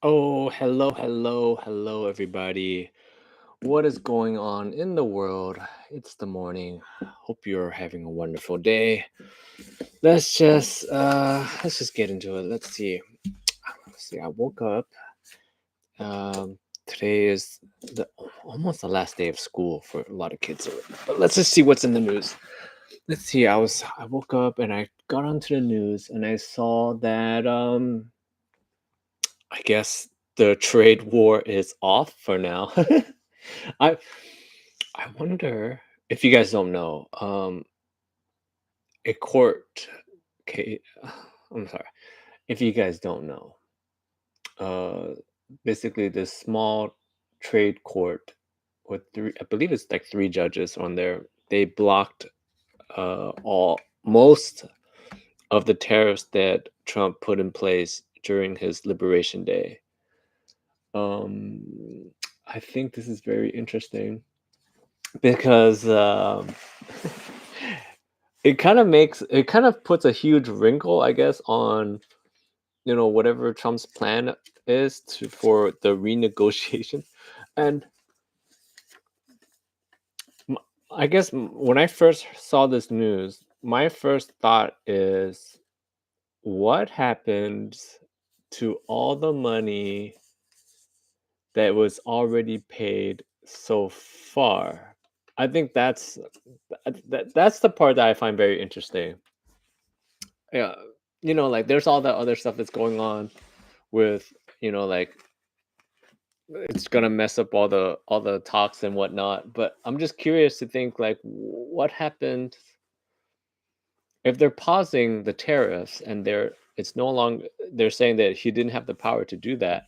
Oh, hello, everybody. What is going on in the world? It's the morning. Hope you're having a wonderful day. Let's just get into it. Let's see. Let's see. I woke up. Um, Today is the almost the last day of school for a lot of kids already. But let's just see what's in the news. Let's see. I woke up and I got onto the news and I saw that I guess the trade war is off for now. I I wonder if you guys don't know, a court case. I'm sorry. If you guys don't know, uh, basically this small trade court with three, I believe it's like three judges on there. They blocked all most of the tariffs that Trump put in place during his Liberation Day. Um, I think this is very interesting because it kind of puts a huge wrinkle, I guess, on whatever Trump's plan is for the renegotiation. And m- I guess when I first saw this news, my first thought is, what happens to all the money that was already paid so far? I think that's the part that I find very interesting. Yeah, like there's all that other stuff that's going on with, like it's gonna mess up all the talks and whatnot. But I'm just curious to think like, what happened if they're pausing the tariffs and it's no longer they're saying that he didn't have the power to do that.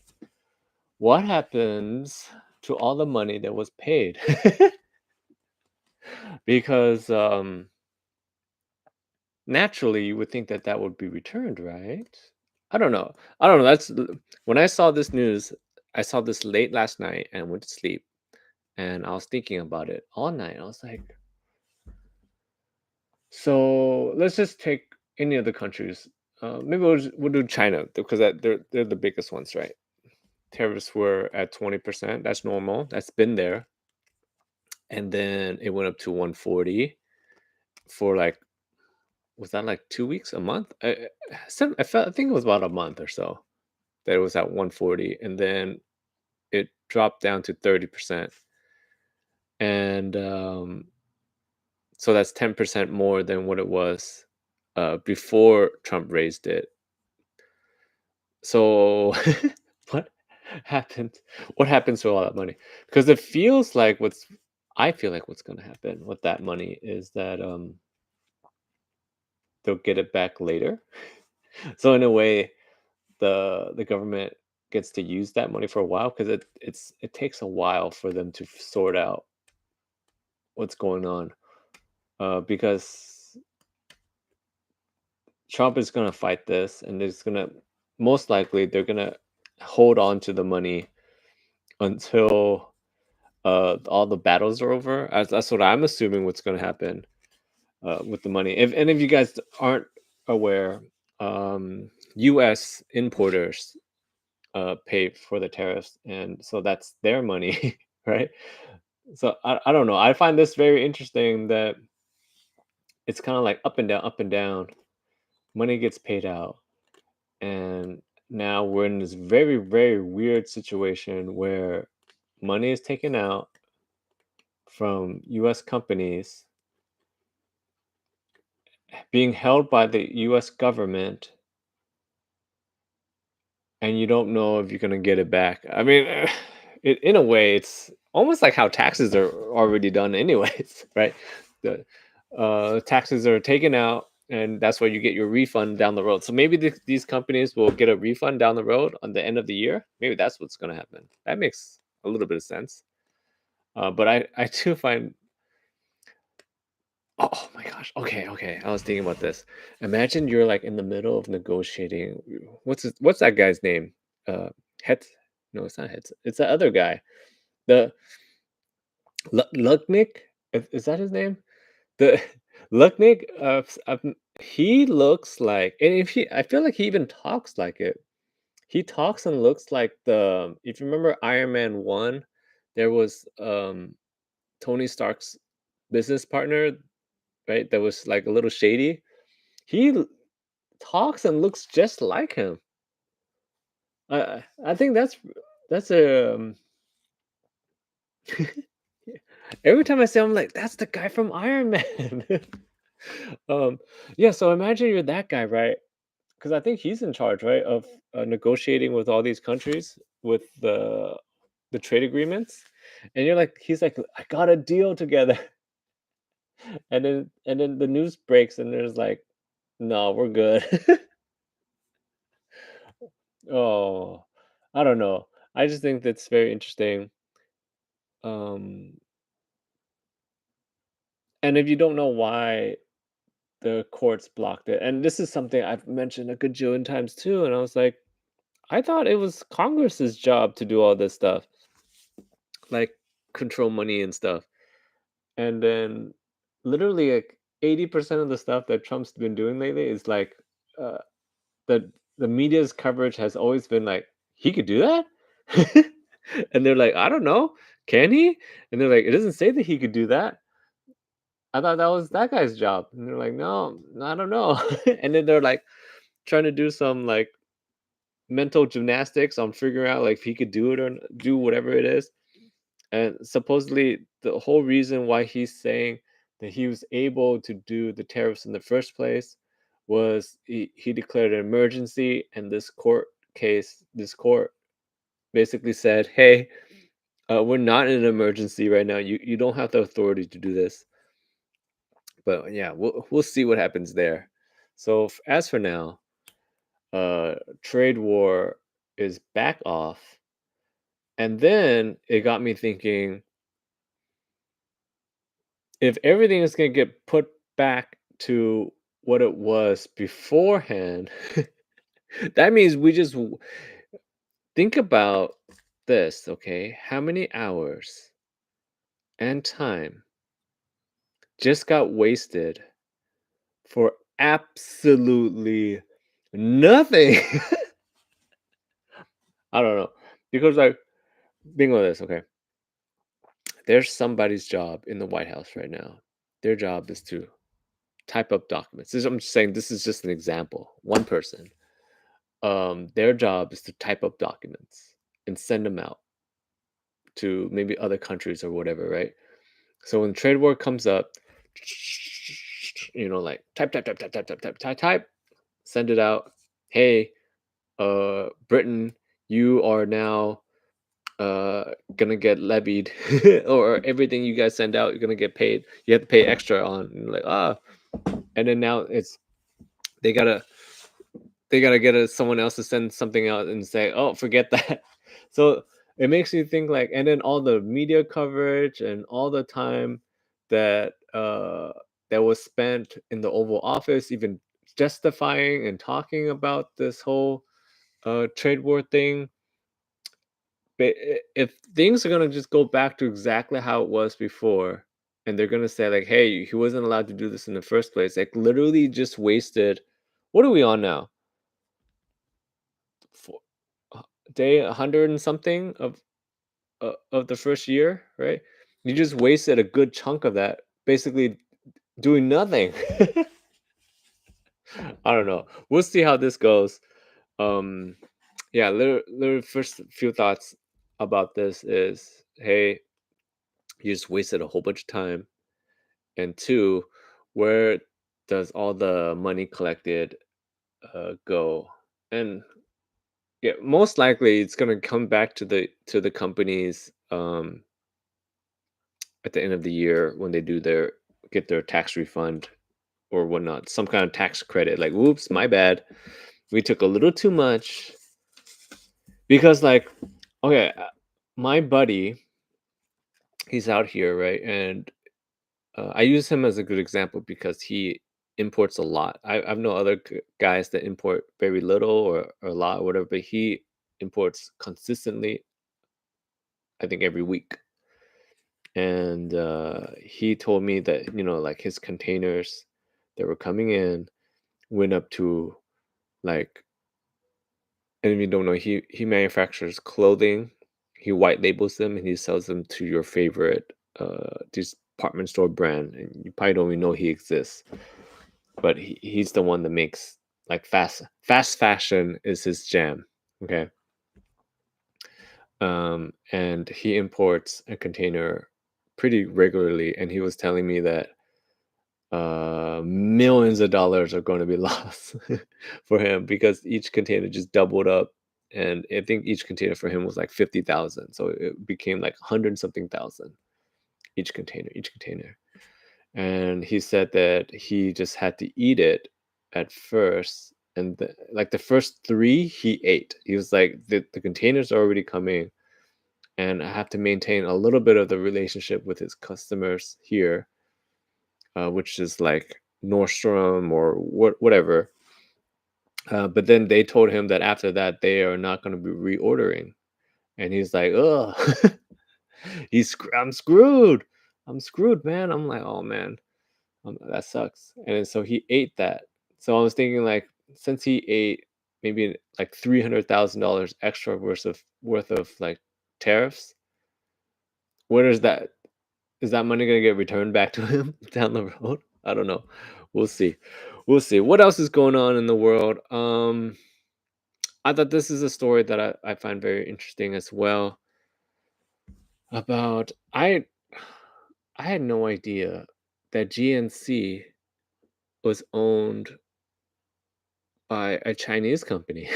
What happens to all the money that was paid? Because naturally you would think that that would be returned, right? I don't know when I saw this news. I saw this late last night and went to sleep, and I was thinking about it all night. I was like, so let's just take any of the countries. Maybe we'll do China because they're the biggest ones, right? Tariffs were at 20%. That's normal. That's been there, and then it went up to 140 for like, was that like 2 weeks, a month? I think it was about a month or so that it was at 140, and then it dropped down to 30%, and so that's 10% more than what it was before Trump raised it. So what happened? What happens to all that money? Because it feels like I feel like what's going to happen with that money is that they'll get it back later. So in a way, the government gets to use that money for a while because it takes a while for them to sort out what's going on. Because Trump is going to fight this, and there's going to most likely they're going to hold on to the money until all the battles are over. That's what I'm assuming what's going to happen with the money. If you guys aren't aware, U.S. importers pay for the tariffs, and so that's their money, right? So I don't know. I find this very interesting that it's kind of like up and down, up and down. Money gets paid out, and now we're in this very, very weird situation where money is taken out from U.S. companies being held by the U.S. government, and you don't know if you're gonna get it back. I mean, in a way, it's almost like how taxes are already done, anyways, right? The taxes are taken out, and that's where you get your refund down the road. So maybe these companies will get a refund down the road on the end of the year. Maybe that's what's gonna happen. That makes a little bit of sense. But I do find. Oh my gosh. Okay, okay. I was thinking about this. Imagine you're like in the middle of negotiating. What's that guy's name? Uh Het No, it's not Het. It's the other guy. The Luknik? Is that his name? The Luknik, he looks like, and if he I feel like he even talks like it. he talks and looks like the if you remember Iron Man 1, there was, Tony Stark's business partner, right, that was, like, a little shady. He l talks and looks just like him. I think that's, every time I see him, I'm like, "That's the guy from Iron Man." Um, yeah, so imagine you're that guy, right? Because I think he's in charge, right, of, negotiating with all these countries with the trade agreements, and you're like he's like, "I got a deal together," and then the news breaks, and there's like, "No, we're good." Oh, I don't know. I just think that's very interesting, um, and if you don't know why the courts blocked it, and this is something I've mentioned a gajillion times too, and I was like, I thought it was Congress's job to do all this stuff, like control money and stuff. And then literally like 80% of the stuff that Trump's been doing lately is like uh the media's coverage has always been like, he could do that? And they're like, I don't know. Can he? And they're like, it doesn't say that he could do that. I thought that was that guy's job. And they're like, no, I don't know. And then they're like trying to do some like mental gymnastics on figuring out like if he could do it or do whatever it is. And supposedly, the whole reason why he's saying that he was able to do the tariffs in the first place was he declared an emergency, and this court basically said, "Hey, we're not in an emergency right now. You don't have the authority to do this." But yeah, we'll see what happens there. So as for now, trade war is back off, and then it got me thinking if everything is gonna get put back to what it was beforehand, that means we just think about this, okay? How many hours and time just got wasted for absolutely nothing? I don't know. Because like think of this, okay? There's somebody's job in the White House right now. Their job is to type up documents. I'm just saying this is just an example. One person. Their job is to type up documents and send them out to maybe other countries or whatever, right? So when trade war comes up, like type, send it out. Hey, Britain, you are now gonna get levied, or everything you guys send out, you're gonna get paid. You have to pay extra on. And like and then now they gotta they gotta get someone else to send something out and say, "Oh, forget that." So it makes you think like, and then all the media coverage and all the time that that was spent in the Oval Office, even justifying and talking about this whole trade war thing. But if things are gonna just go back to exactly how it was before, and they're gonna say like, "Hey, he wasn't allowed to do this in the first place," like literally just wasted. What are we on now? For day 100 and something of the first year, right? You just wasted a good chunk of that basically doing nothing. I don't know. We'll see how this goes. Um yeah, literally first few thoughts about this is, hey, you just wasted a whole bunch of time. And two, where does all the money collected go? And yeah, most likely it's gonna come back to the companies at the end of the year when they do their get their tax refund or whatnot, some kind of tax credit. Like, whoops, my bad. We took a little too much because, like, okay, my buddy, he's out here, right? And I use him as a good example because he imports a lot. I've know other guys that import very little or a lot or whatever, but he imports consistently. I think every week, and he told me that like his containers that were coming in went up to like And if you don't know, he manufactures clothing. He white labels them and he sells them to your favorite this department store brand, and you probably don't even know he exists. But he's the one that makes like fast fashion is his jam. Okay. And he imports a container pretty regularly, and he was telling me that millions of dollars are going to be lost for him because each container just doubled up, and I think each container for him was like 50,000, so it became like 100 something thousand each container. And he said that he just had to eat it at first, and like the first three he ate. He was like, the containers are already coming, and I have to maintain a little bit of the relationship with his customers here, which is like Nordstrom or whatever. But then they told him that after that they are not going to be reordering, and he's like, "Ugh, I'm screwed. I'm screwed, man." I'm like, "Oh man, that sucks." And then so he ate that. So I was thinking like, since he ate maybe like $300,000 extra worth of like tariffs, where does that is that money gonna get returned back to him down the road? I don't know. We'll see. We'll see. What else is going on in the world? I thought this is a story that I find very interesting as well. About I had no idea that GNC was owned by a Chinese company.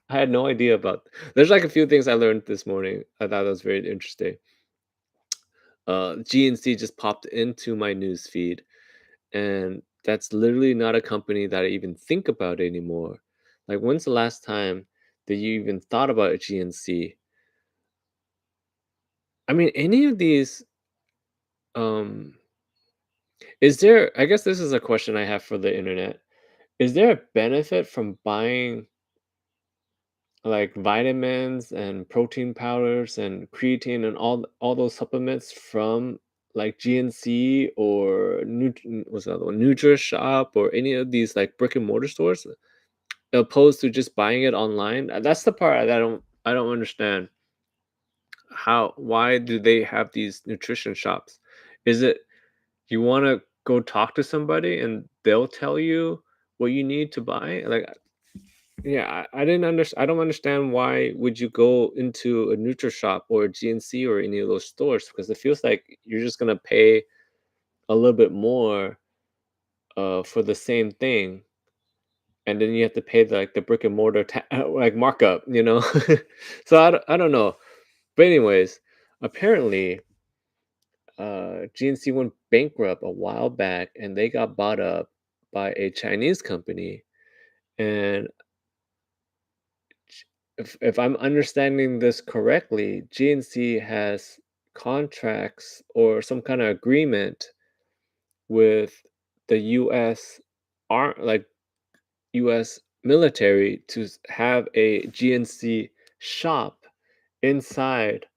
I had no idea about. There's like a few things I learned this morning. I thought that was very interesting. GNC just popped into my news feed, and that's literally not a company that I even think about anymore. Like, when's the last time that you even thought about a GNC? I mean, any of these, um, is there, I guess this is a question I have for the internet. Is there a benefit from buying like vitamins and protein powders and creatine and all those supplements from like GNC or what's the other one, Shop or any of these like brick and mortar stores, opposed to just buying it online? That's the part that I don't understand. How why do they have these nutrition shops? Is it you want to go talk to somebody and they'll tell you what you need to buy? Like, yeah, I didn't understand. I don't understand why would you go into a Shop or a GNC or any of those stores, because it feels like you're just gonna pay a little bit more for the same thing, and then you have to pay the brick and mortar like markup, you know. So I don't know. But anyways, apparently, GNC went bankrupt a while back, and they got bought up by a Chinese company. And if I'm understanding this correctly, GNC has contracts or some kind of agreement with the U.S. like U.S. military to have a GNC shop inside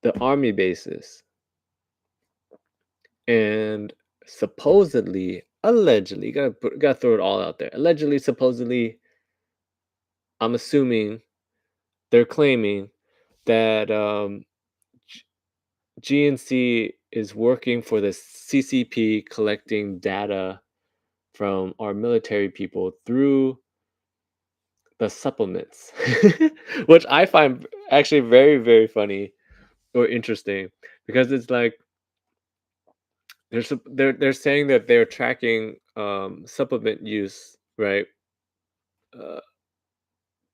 the army bases. And supposedly, allegedly, gotta throw it all out there. Allegedly, supposedly, I'm assuming they're claiming that GNC is working for the CCP, collecting data from our military people through the supplements, which I find actually very, very funny or interesting, because it's like they're saying that they're tracking supplement use, right, uh,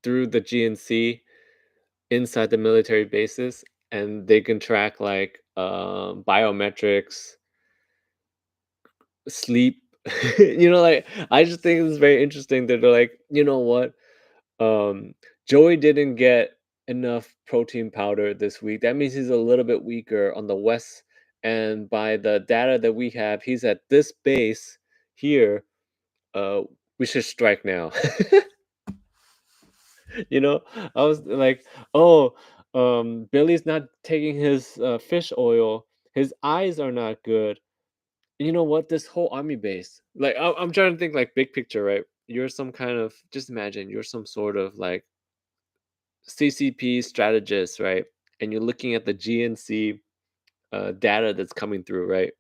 through the GNC inside the military bases, and they can track like biometrics, sleep. Like, I just think it's very interesting that they're like, you know what, um Joey didn't get enough protein powder this week. That means he's a little bit weaker on the west, and by the data that we have, he's at this base here. uh we should strike now. you know I was like, oh, Billy's not taking his fish oil, his eyes are not good. You know what, this whole army base, like, I'm trying to think like big picture, right? you're some kind of, just imagine you're some sort of like CCP strategist, right? And you're looking at the GNC data that's coming through, right?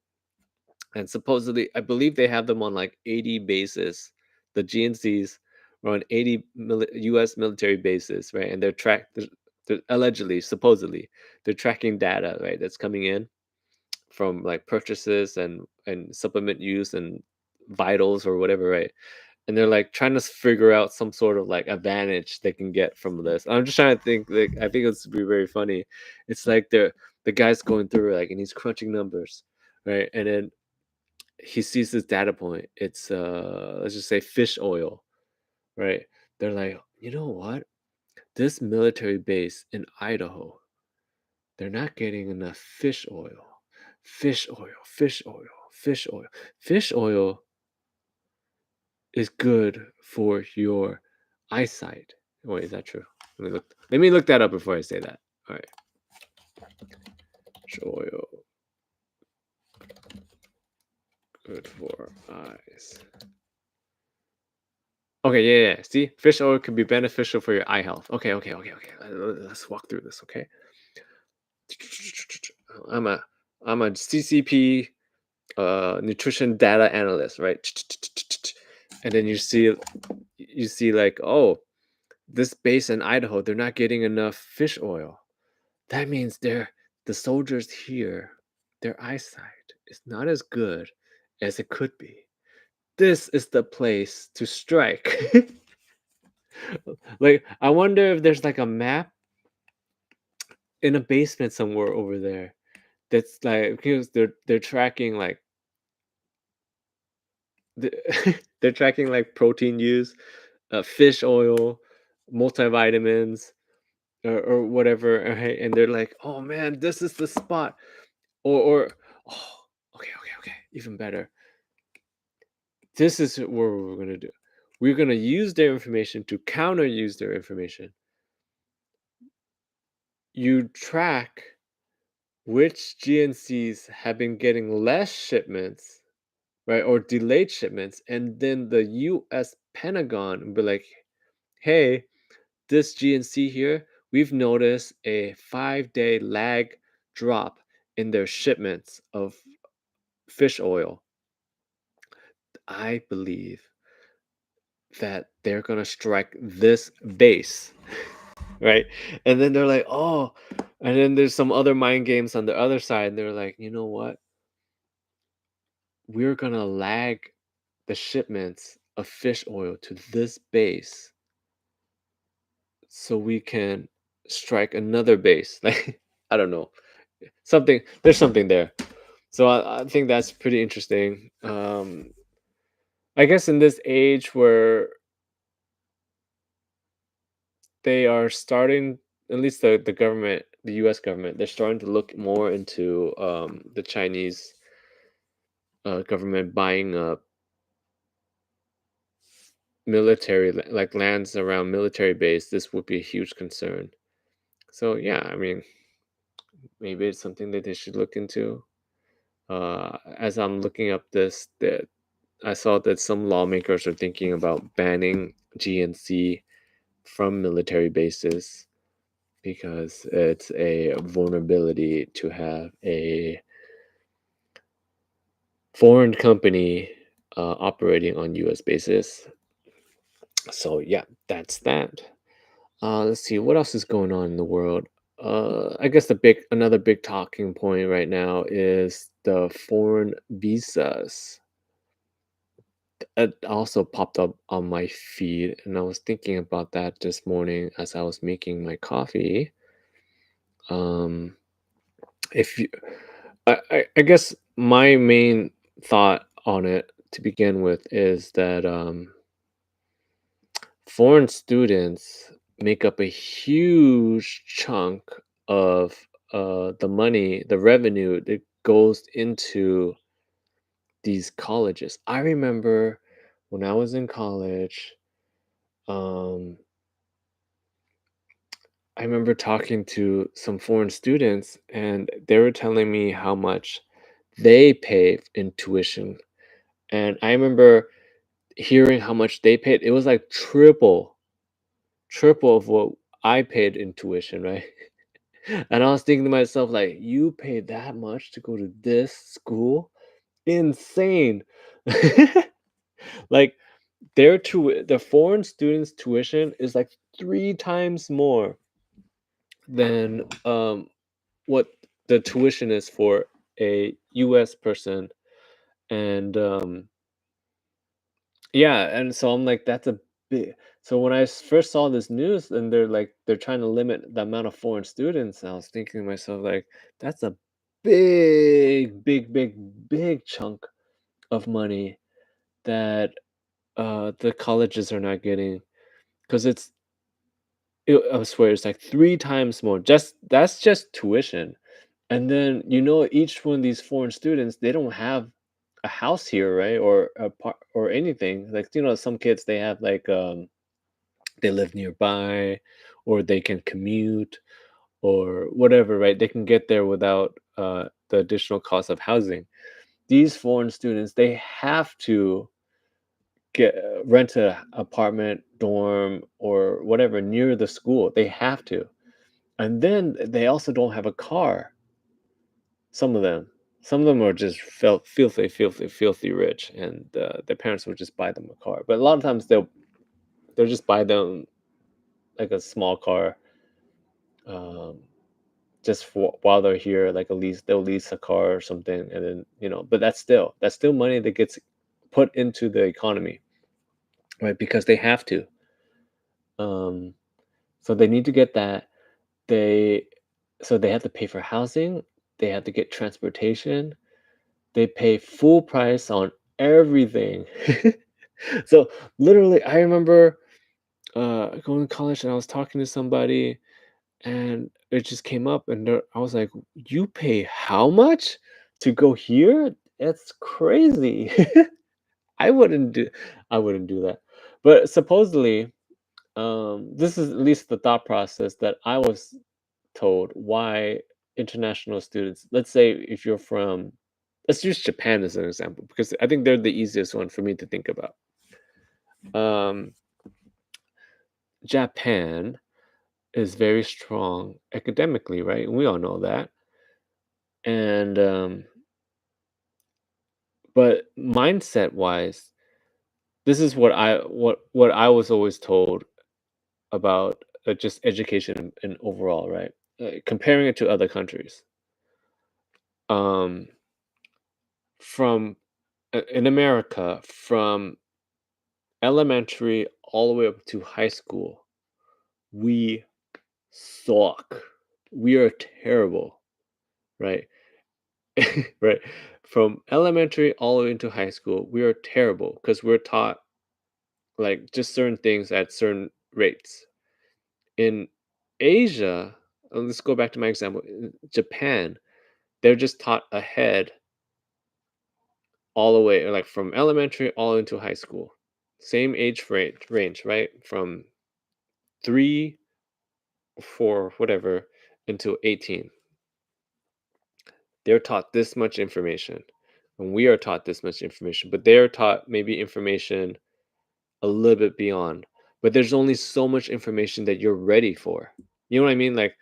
And supposedly, I believe they have them on like 80 bases. The GNCs are on 80 U.S. military bases, right? And they're allegedly, supposedly, they're tracking data, right? That's coming in from like purchases and supplement use and vitals or whatever, right? And they're like trying to figure out some sort of like advantage they can get from this. I'm just trying to think. Like, I think it's be very funny. It's like the guy's going through like, and he's crunching numbers, right? And then he sees this data point. It's let's just say fish oil, right? They're like, you know what? This military base in Idaho, they're not getting enough fish oil. Fish oil, fish oil, fish oil. Fish oil is good for your eyesight. Wait, is that true? Let me look that up before I say that. All right. Fish oil good for eyes. Okay, yeah. See, fish oil could be beneficial for your eye health. Okay. Let's walk through this. Okay. I'm a I'm a CCP nutrition data analyst, right? And then you see like, oh, this base in Idaho, they're not getting enough fish oil. That means the soldiers here, their eyesight is not as good as it could be. This is the place to strike. Like, I wonder if there's like a map in a basement somewhere over there that's like, because they're tracking like the, they're tracking like protein use, fish oil, multivitamins, or whatever, right? And they're like, oh man, this is the spot. Or oh, okay, even better. This is what we're gonna do. We're gonna use their information to counter use their information. You track which GNCs have been getting less shipments, right, or delayed shipments, and then the U.S. Pentagon will be like, "Hey, this GNC here, we've noticed a 5-day lag drop in their shipments of fish oil." I believe that they're gonna strike this base, right? And then they're like, oh, and then there's some other mind games on the other side, and they're like, you know what? We're gonna lag the shipments of fish oil to this base so we can strike another base. Like, I don't know. There's something there. So I think that's pretty interesting. I guess in this age where they are starting, at least the government, the US government, they're starting to look more into the Chinese government buying up like lands around military base. This would be a huge concern. So yeah, I mean, maybe it's something that they should look into. As I'm looking up this, that I saw that some lawmakers are thinking about banning GNC from military bases because it's a vulnerability to have a foreign company operating on US bases. So yeah, that's that. Let's see what else is going on in the world. I guess another big talking point right now is the foreign visas. It also popped up on my feed, and I was thinking about that this morning as I was making my coffee. Um, if you, I guess my main thought on it to begin with is that foreign students make up a huge chunk of the money, the revenue that goes into these colleges. I remember when I was in college, um, I remember talking to some foreign students, and they were telling me how much they pay in tuition. And I remember hearing how much they paid, it was like triple of what I paid in tuition, right? And I was thinking to myself, like, you paid that much to go to this school? Insane. Like the foreign students' tuition is like 3 times more than what the tuition is for a US person. And yeah, and so I'm like, that's a big. So when I first saw this news and they're trying to limit the amount of foreign students, I was thinking to myself, like, that's a big chunk of money that the colleges are not getting, because I swear it's like 3 times more. Just that's just tuition. And then, each one of these foreign students, they don't have a house here, right? Or or anything. Like, some kids, they have like they live nearby, or they can commute, or whatever, right? They can get there without the additional cost of housing. These foreign students, they have to get rent a apartment, dorm, or whatever near the school. They have to. And then they also don't have a car. Some of them. Some of them are just filthy rich, and their parents will just buy them a car. But a lot of times they'll just buy them like a small car, um, just for while they're here. Like, they'll lease a car or something, and then But that's still money that gets put into the economy, right? Because they have to. Um, so they need to get that. They they have to pay for housing. They have to get transportation. They pay full price on everything. So, literally, I remember, going to college, and I was talking to somebody, and it just came up, and I was like, "You pay how much to go here? That's crazy." I wouldn't do I wouldn't do that. But supposedly, this is at least the thought process that I was told why international students, let's say if you're from, let's use Japan as an example, because I think they're the easiest one for me to think about. Um, Japan is very strong academically, right? We all know that. And but mindset wise, this is what I was always told about just education and overall, right? Comparing it to other countries. Um, from in America, from elementary all the way up to high school, we suck. We are terrible, right? Right. From elementary all the way into high school, we are terrible because we're taught like just certain things at certain rates. In Asia, let's go back to my example. In Japan, they're just taught ahead all the way, like from elementary all into high school. Same range, right? From 3, 4, whatever, until 18. They're taught this much information, and we are taught this much information, but they're taught maybe information a little bit beyond. But there's only so much information that you're ready for. You know what I mean? Like,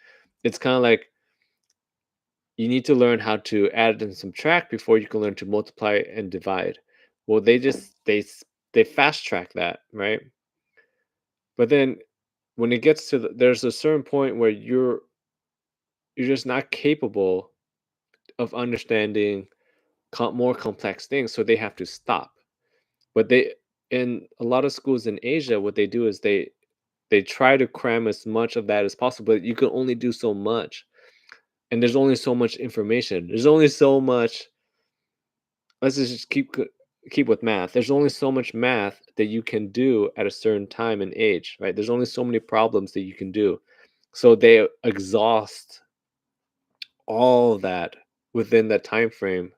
it's kind of like you need to learn how to add and subtract before you can learn to multiply and divide. Well, they fast track that, right? But then when it gets to there's a certain point where you're just not capable of understanding more complex things, so they have to stop. But they in a lot of schools in Asia, what they do is they try to cram as much of that as possible, but you can only do so much, and there's only so much information. There's only so much. Let's just keep with math. There's only so much math that you can do at a certain time and age, right? There's only so many problems that you can do. So they exhaust all of that within that time frame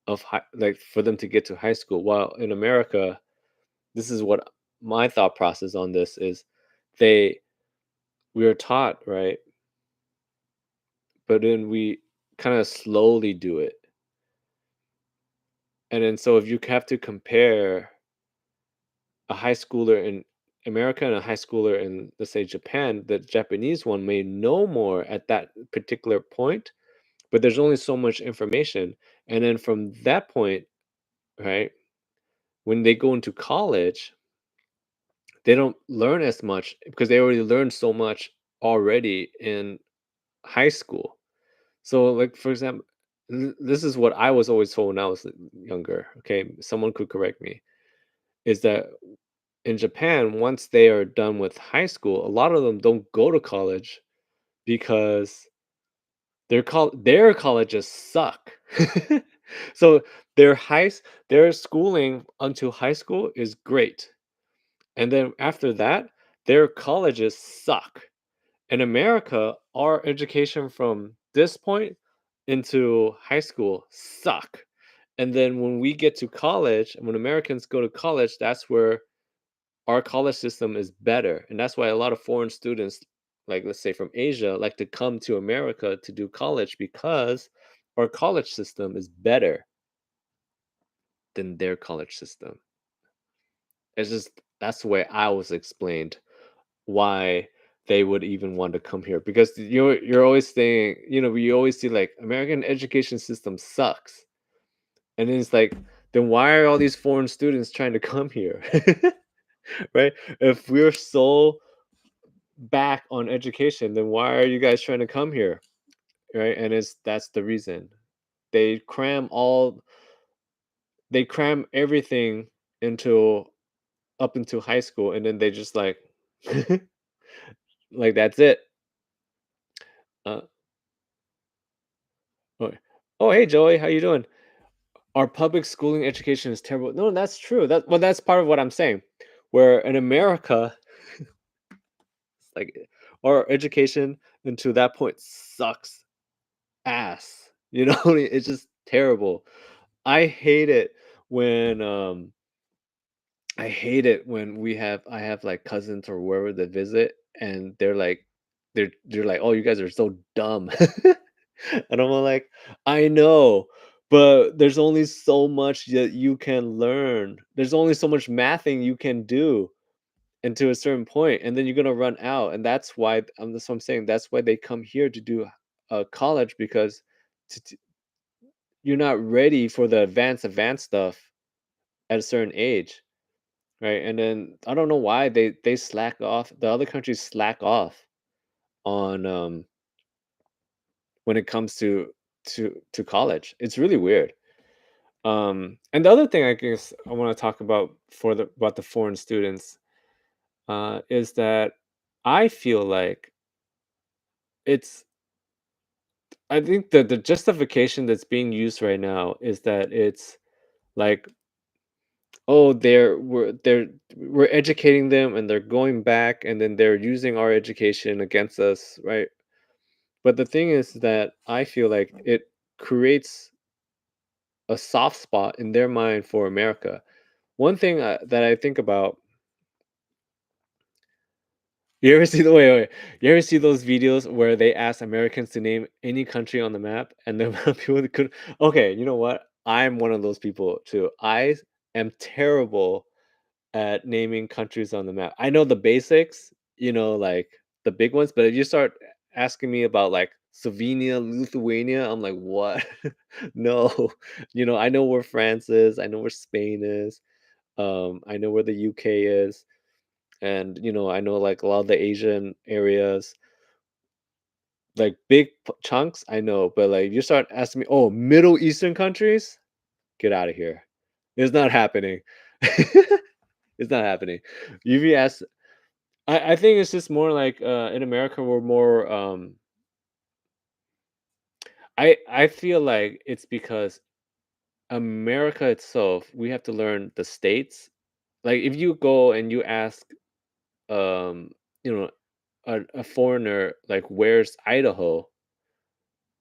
of like for them to get to high school. While in America, this is what my thought process on this is: they we are taught, right, but then we kind of slowly do it. And then so if you have to compare a high schooler in America and a high schooler in, let's say, Japan, the Japanese one may know more at that particular point, but there's only so much information. And then from that point, right, when they go into college, they don't learn as much because they already learned so much already in high school. So, like, for example, this is what I was always told when I was younger. Okay, someone could correct me. Is that in Japan, once they are done with high school, a lot of them don't go to college because their colleges suck. So their schooling until high school is great, and then after that, their colleges suck. In America, our education from this point into high school suck. And then when we get to college, and when Americans go to college, that's where our college system is better. And that's why a lot of foreign students, like let's say from Asia, like to come to America to do college because our college system is better than their college system. It's just that's the way I was explained why they would even want to come here because you're always saying, we always see like American education system sucks. And then it's like, then why are all these foreign students trying to come here? Right? If we're so back on education, then why are you guys trying to come here? Right? And it's that's the reason. They cram all they cram everything into up into high school and then they just like that's it. Uh, oh, oh, hey Joey, how you doing? Our public schooling education is terrible. No, that's true. That's part of what I'm saying. Where in America, like our education until that point sucks ass. It's just terrible. I hate it when I hate it when I have like cousins or wherever that visit and they're like, "Oh, you guys are so dumb." And I'm like, "I know, but there's only so much that you can learn. There's only so much mathing you can do until a certain point, and then you're gonna run out." And that's what I'm saying. That's why they come here to do college because you're not ready for the advanced stuff at a certain age. Right, and then I don't know why they slack off the other countries slack off on, when it comes to college. It's really weird. And the other thing I guess I wanna talk about about the foreign students, is that I feel like it's I think the justification that's being used right now is that it's like, "Oh, we're educating them and they're going back and then they're using our education against us," right? But the thing is that I feel like it creates a soft spot in their mind for America. One thing that I think about, you ever see the wait, you ever see those videos where they ask Americans to name any country on the map, and then people that could. Okay, you know what? I'm one of those people too. I am terrible at naming countries on the map. I know the basics, like the big ones, but if you start asking me about like Slovenia, Lithuania, I'm like, what? No. I know where France is, I know where Spain is, I know where the UK is, and I know like a lot of the Asian areas, like big chunks, I know, but like you start asking me, oh, Middle Eastern countries, get out of here. It's not happening. It's not happening. If you ask I think it's just more like in America we're more I feel like it's because America itself, we have to learn the states. Like if you go and you ask um you know a foreigner like where's Idaho,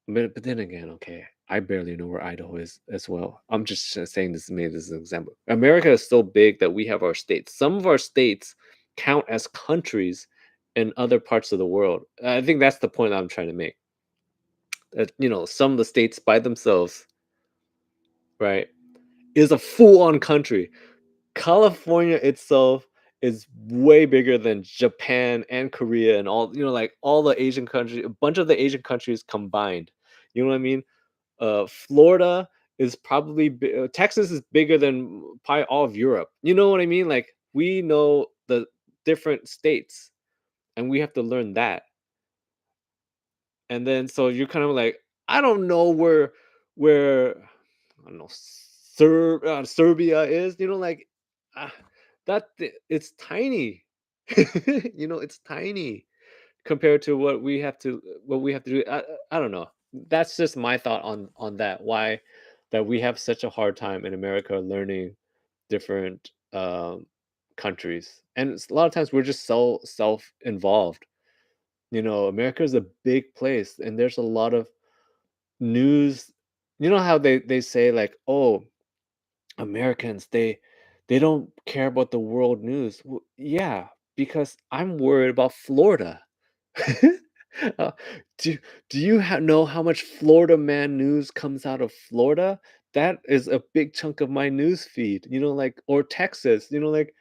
but then again, okay, I barely know where Idaho is as well. I'm just saying this made this as an example. America is so big that we have our states. Some of our states count as countries in other parts of the world. I think that's the point I'm trying to make. That some of the states by themselves, right, is a full-on country. California itself is way bigger than Japan and Korea and all, like all the Asian countries, a bunch of the Asian countries combined. You know what I mean? Florida is probably Texas is bigger than probably all of Europe. You know what I mean? Like we know the different states, and we have to learn that. And then so you're kind of like, I don't know where I don't know Serbia is. Like ah, it's tiny. It's tiny compared to what we have to do. I don't know. That's just my thought on that. Why that we have such a hard time in America learning different countries, and a lot of times we're just so self-involved. America is a big place, and there's a lot of news. You know how they say like, oh, Americans, they don't care about the world news. Well, yeah, because I'm worried about Florida. Uh, do do you know how much Florida man news comes out of Florida? That is a big chunk of my news feed. Like, or Texas. Like,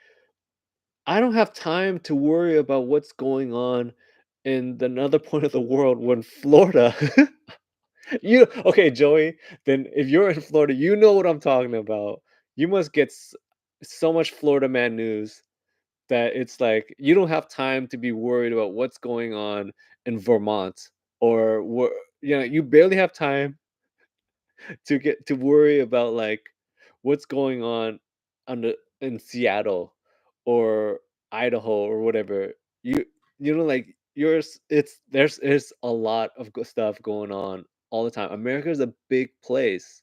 I don't have time to worry about what's going on in another point of the world when Florida. Okay, Joey, then if you're in Florida, you know what I'm talking about. You must get so much Florida man news that it's like you don't have time to be worried about what's going on in Vermont, or you barely have time to get to worry about like what's going on in Seattle or Idaho or whatever. You like yours. There's a lot of good stuff going on all the time. America is a big place,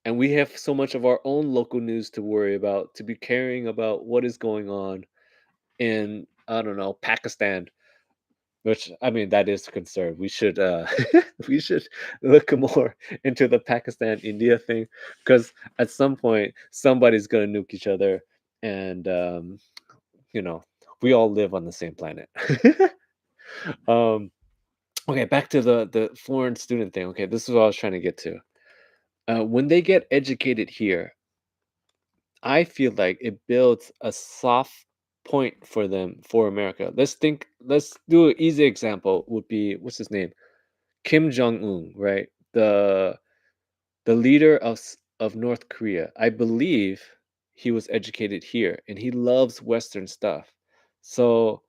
and we have so much of our own local news to worry about, to be caring about what is going on in, I don't know, Pakistan. Which, I mean, that is a concern. We should we should look more into the Pakistan India thing, because at some point somebody's gonna nuke each other, and you know we all live on the same planet. um, okay, back to the foreign student thing. Okay, this is what I was trying to get to. When they get educated here, I feel like it builds a soft point for them for America. Let's do an easy example would be, what's his name? Kim Jong Un, right? The leader of North Korea. I believe he was educated here, and he loves Western stuff. So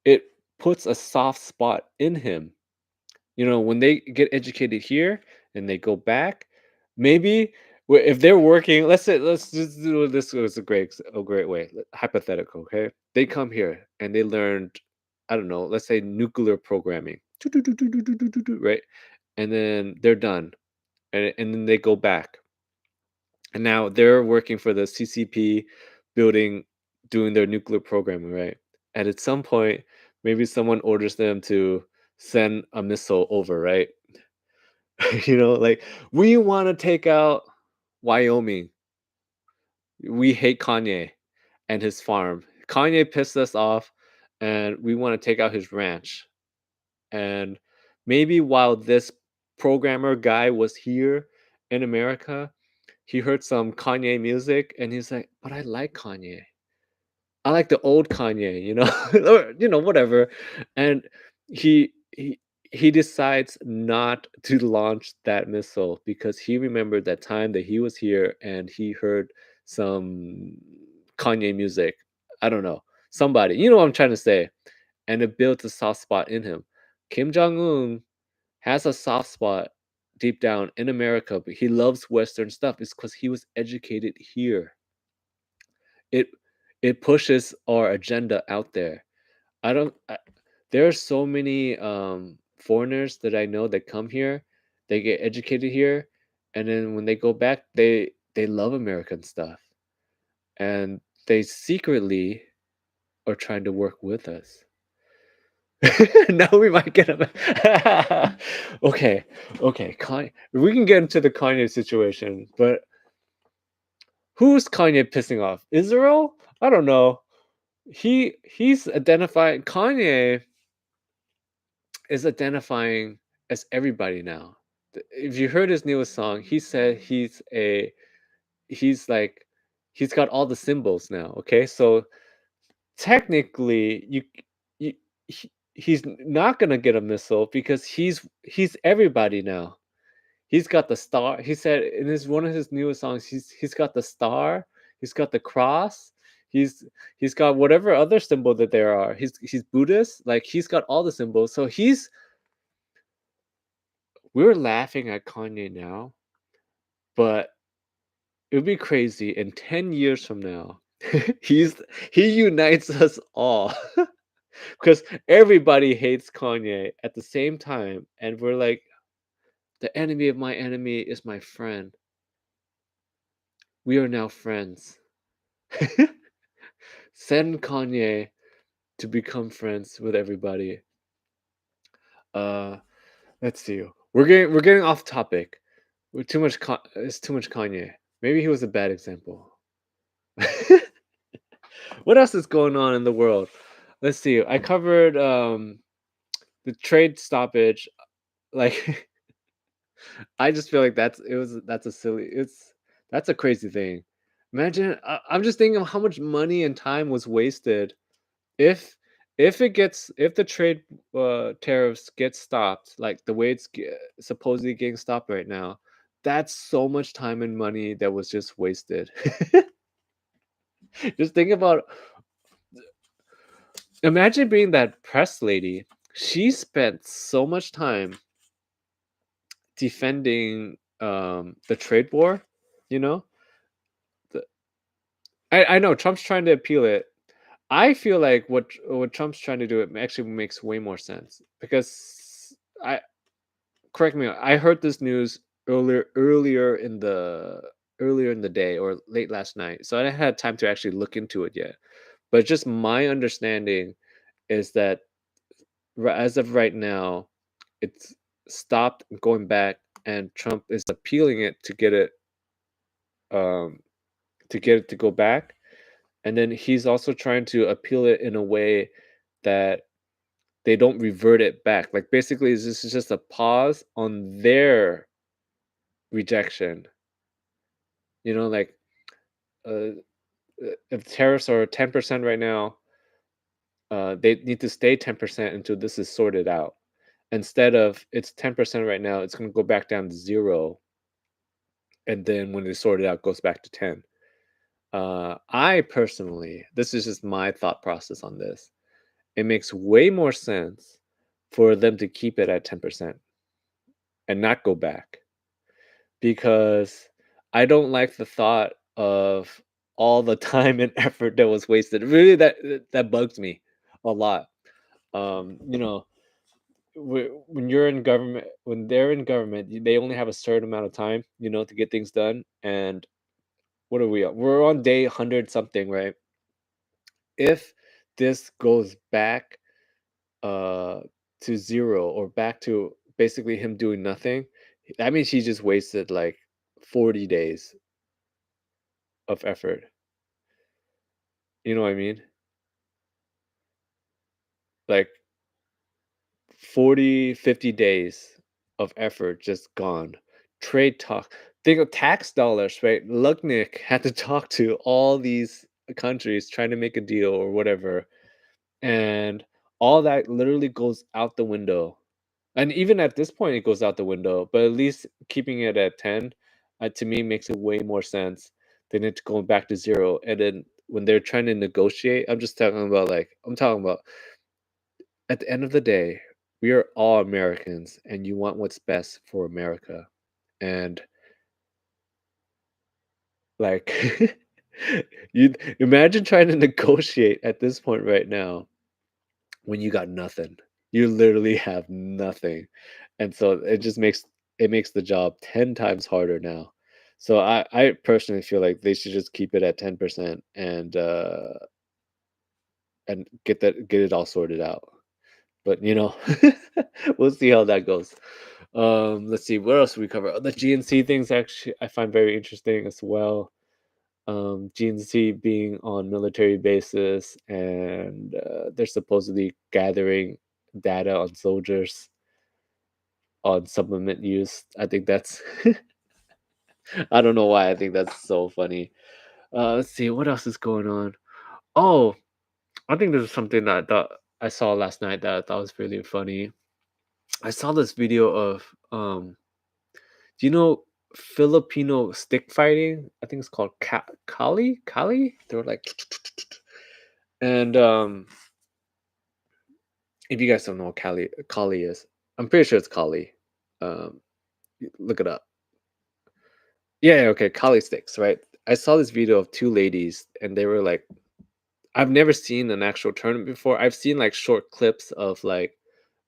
it puts a soft spot in him. When they get educated here and they go back, maybe if they're working, let's just do this as a great way, hypothetical, okay? They come here and they learned, I don't know, let's say nuclear programming, right? And then they're done, and then they go back, and now they're working for the CCP building, doing their nuclear programming, right? And at some point, maybe someone orders them to send a missile over, right? Like, we want to take out Wyoming. We hate Kanye and his farm. Kanye pissed us off, and we want to take out his ranch. And maybe while this programmer guy was here in America, he heard some Kanye music, and he's like, "But I like Kanye. I like the old Kanye, or whatever." And he decides not to launch that missile because he remembered that time that he was here and he heard some Kanye music. I don't know. Somebody, you know what I'm trying to say. And it built a soft spot in him. Kim Jong Un has a soft spot deep down in America, but he loves Western stuff. It's because he was educated here. It it pushes our agenda out there. I don't. There are so many foreigners that I know that come here, they get educated here, and then when they go back, they love American stuff, and they secretly are trying to work with us. Now we might get him. Okay, okay. We can get into the Kanye situation, but who's Kanye pissing off? Israel? I don't know. He's identifying. Kanye is identifying as everybody now. If you heard his newest song, he said he's like He's got all the symbols now, okay? So technically, you he's not gonna get a missile because he's everybody now. He's got the star. He said in his one of his newest songs, he's got the star, he's got the cross, he's he's got whatever other symbol that there are. He's Buddhist, like he's got all the symbols. So we're laughing at Kanye now, but it would be crazy in 10 years from now. he's he unites us all. Because everybody hates Kanye at the same time, and we're like, the enemy of my enemy is my friend. We are now friends. Send Kanye to become friends with everybody. Uh, let's see. We're getting off topic. It's too much Kanye. Maybe he was a bad example. What else is going on in the world? Let's see. I covered the trade stoppage. Like I just feel like that's a silly that's a crazy thing. Imagine I'm just thinking of how much money and time was wasted if if the trade tariffs get stopped like the way supposedly getting stopped right now. That's so much time and money that was just wasted. Just think about imagine being that press lady. She spent so much time defending the trade war, you know? The I know Trump's trying to appeal it. I feel like what Trump's trying to do it actually makes way more sense because I correct me, I heard this news earlier in the day or late last night. So I hadn't had time to actually look into it yet. But just my understanding is that as of right now, it's stopped going back and Trump is appealing it um to get it to go back. And then he's also trying to appeal it in a way that they don't revert it back. Like basically, this is just a pause on their rejection. You know, like uh, if tariffs are 10% right now, they need to stay 10% until this is sorted out. Instead of it's 10% right now, it's going to go back down to zero, and then when they sort it out, it goes back to 10. I personally, this is just my thought process on this. It makes way more sense for them to keep it at 10% and not go back because I don't like the thought of all the time and effort that was wasted. Really, that bugs me a lot. You know, when you're in government, when they're in government, they only have a certain amount of time, you know, to get things done. And what are we on? We're on day 100 something, right? If this goes back uh to zero or back to basically him doing nothing, that means he just wasted like 40 days of effort. You know what I mean? Like 40, 50 days of effort just gone. Trade talk. Think of tax dollars, right? Lugnick had to talk to all these countries trying to make a deal or whatever. And all that literally goes out the window. And even at this point, it goes out the window. But at least keeping it at 10, to me, makes it way more sense than it going back to zero. And then when they're trying to negotiate, I'm talking about at the end of the day, we are all Americans, and you want what's best for America. And like, you imagine trying to negotiate at this point right now when you got nothing. You literally have nothing. And so it makes the job 10 times harder now. So I personally feel like they should just keep it at 10% and get it all sorted out. But you know, we'll see how that goes. Let's see what else we cover. The GNC things actually I find very interesting as well. GNC being on military bases and they're supposedly gathering data on soldiers on supplement use. I think that's I don't know why I think that's so funny. Let's see what else is going on. Oh, I think there's something that I saw last night that I thought was really funny. I saw this video of do you know Filipino stick fighting? I think it's called Kali. Kali. They were like, and if you guys don't know what Kali is, I'm pretty sure it's Kali. Um, look it up. Yeah, yeah, okay, Kali sticks, right? I saw this video of two ladies, and they were like, I've never seen an actual tournament before. I've seen like short clips of like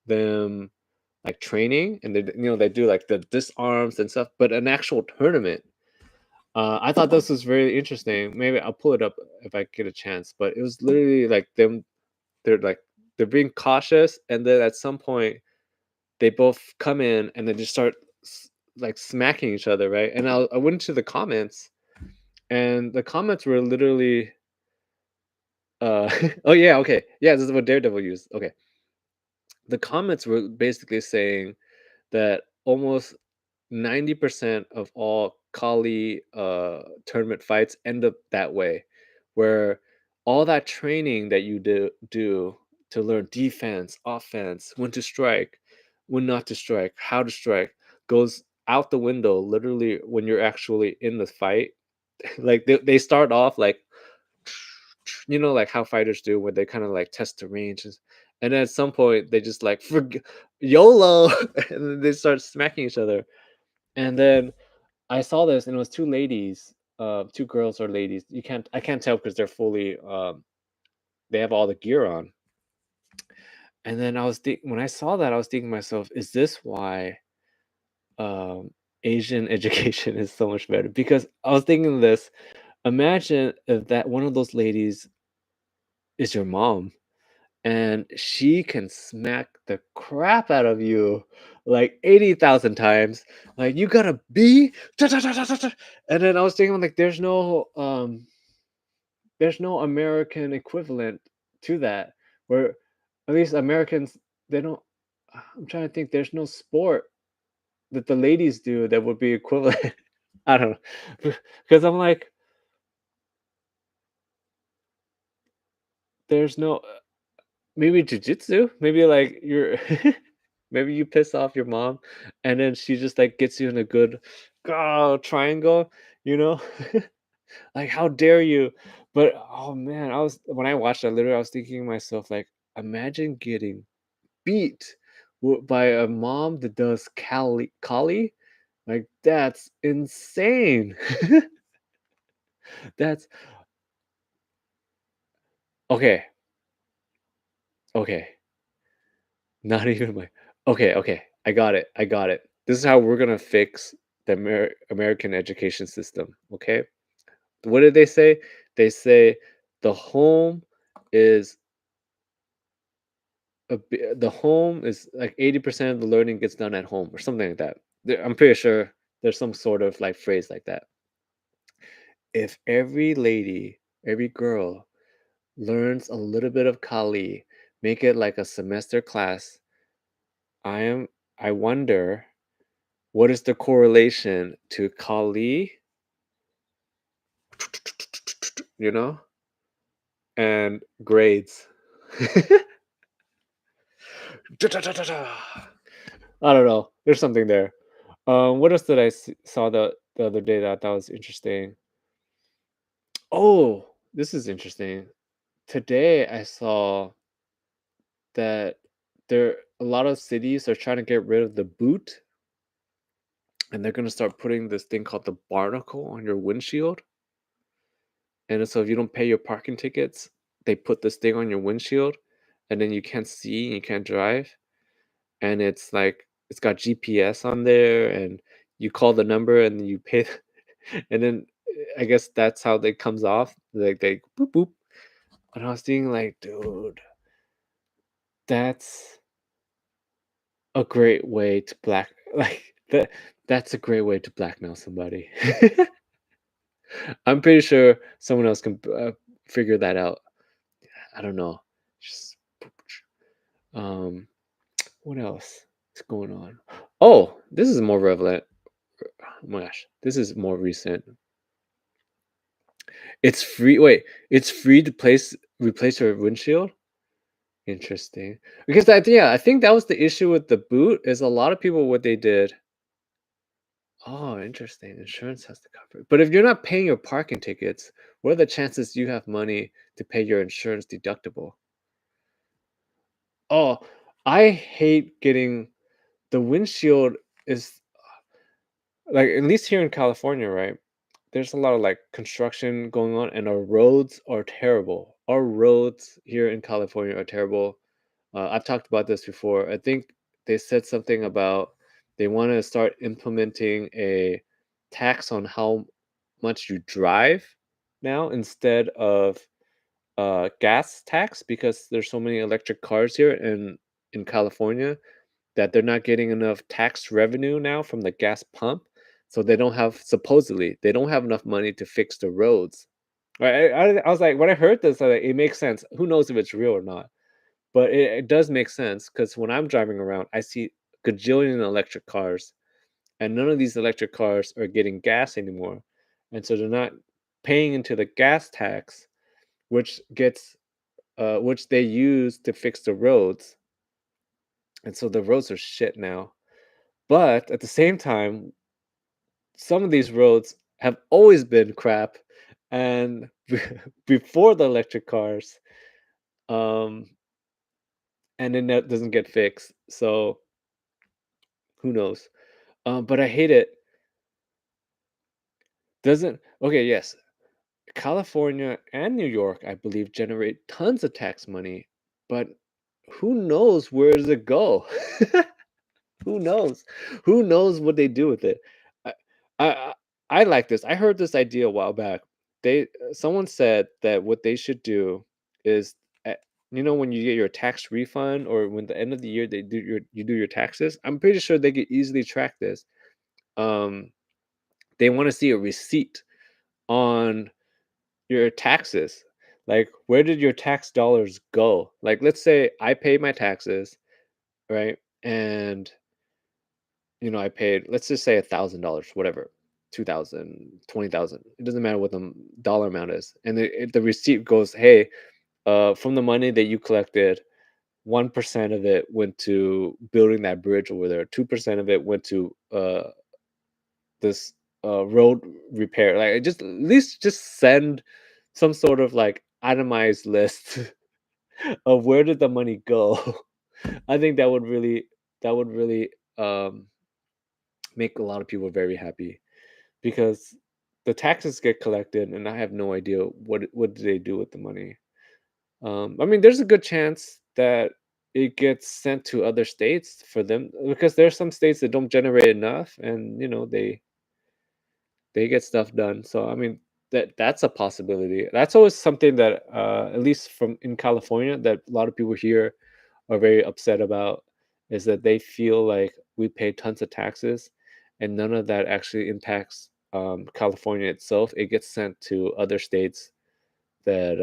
them like training, and they do like the disarms and stuff, but an actual tournament. I thought this was very interesting. Maybe I'll pull it up if I get a chance. But it was literally like them. They're like they're being cautious, and then at some point they both come in and then just start like smacking each other, right? And I went into the comments, and the comments were literally, oh yeah, okay, yeah, this is what Daredevil used. Okay, the comments were basically saying that almost 90% of all Kali tournament fights end up that way, where all that training that you do to learn defense, offense, when to strike, when not to strike, how to strike, goes out the window literally when you're actually in the fight. Like they start off like like how fighters do when they kind of like test the ranges, and then at some point they just like YOLO, and then they start smacking each other. And then I saw this, and it was two ladies, two girls or ladies. I can't tell because they're fully, they have all the gear on. And then when I saw that, I was thinking to myself, is this why um, Asian education is so much better? Because I was thinking this. Imagine if that one of those ladies is your mom, and she can smack the crap out of you like 80,000 times. Like, you gotta be. And then I was thinking, like, there's no American equivalent to that, where at least Americans, they don't. I'm trying to think, there's no sport that the ladies do that would be equivalent. I don't know. Because I'm like, there's no. Maybe jujitsu? Maybe like you're maybe you piss off your mom, and then she just like gets you in a good triangle, you know? Like, how dare you? But oh man, when I watched that, literally I was thinking to myself, like, imagine getting beat by a mom that does Kali. Like, that's insane. That's okay. Okay. Not even my okay, okay. I got it. I got it. This is how we're gonna fix the American education system. Okay. What did they say? They say the home is the home is like 80% of the learning gets done at home or something like that. I'm pretty sure there's some sort of like phrase like that. If every lady, every girl learns a little bit of Kali, make it like a semester class, I am I wonder what is the correlation to Kali, you know, and grades? I don't know. There's something there. What else did saw the other day that I thought was interesting? Oh, this is interesting. Today I saw that there a lot of cities are trying to get rid of the boot, and they're gonna start putting this thing called the barnacle on your windshield. And so if you don't pay your parking tickets, they put this thing on your windshield, and then you can't see and you can't drive. And it's like it's got GPS on there, and you call the number and you pay, and then I guess that's how it comes off. Like they boop boop. And I was thinking, like, dude, that's a great way to that's a great way to blackmail somebody. I'm pretty sure someone else can figure that out. I don't know. Just um what else is going on? Oh, this is more relevant. Oh my gosh, this is more recent. It's free. Wait, it's free to replace your windshield? Interesting. Because I think that was the issue with the boot is a lot of people what they did. Oh, interesting. Insurance has to cover it. But if you're not paying your parking tickets, what are the chances you have money to pay your insurance deductible? Oh, I hate getting the windshield is like at least here in California, right? There's a lot of like construction going on and our roads are terrible. Our roads here in California are terrible. I've talked about this before. I think they said something about they want to start implementing a tax on how much you drive now instead of gas tax because there's so many electric cars here in California that they're not getting enough tax revenue now from the gas pump. So they don't have supposedly they don't have enough money to fix the roads. Right? I was like when I heard this, I was like, it makes sense. Who knows if it's real or not? But it does make sense because when I'm driving around, I see gajillion electric cars, and none of these electric cars are getting gas anymore, and so they're not paying into the gas tax, which they use to fix the roads, and so the roads are shit now. But at the same time, some of these roads have always been crap, and before the electric cars, um, and then that doesn't get fixed. So who knows? But I hate it. Doesn't okay, yes. California and New York, I believe, generate tons of tax money, but who knows where does it go? Who knows? Who knows what they do with it? I, I I like this. I heard this idea a while back. Someone said that what they should do is, when you get your tax refund or when the end of the year you do your taxes. I'm pretty sure they could easily track this. Um, they want to see a receipt on your taxes. Like, where did your tax dollars go? Like, let's say I pay my taxes, right? And I paid, let's just say $1,000, whatever, 2,000, 20,000. It doesn't matter what the dollar amount is. And the receipt goes, hey, from the money that you collected, 1% of it went to building that bridge over there. 2% of it went to this road repair. Like, just at least just send some sort of like itemized list of where did the money go. I think that would really um, make a lot of people very happy because the taxes get collected and I have no idea what do they do with the money. I mean, there's a good chance that it gets sent to other states for them because there's some states that don't generate enough, and they get stuff done. So I mean, that's a possibility. That's always something that at least from in California that a lot of people here are very upset about is that they feel like we pay tons of taxes and none of that actually impacts California itself. It gets sent to other states that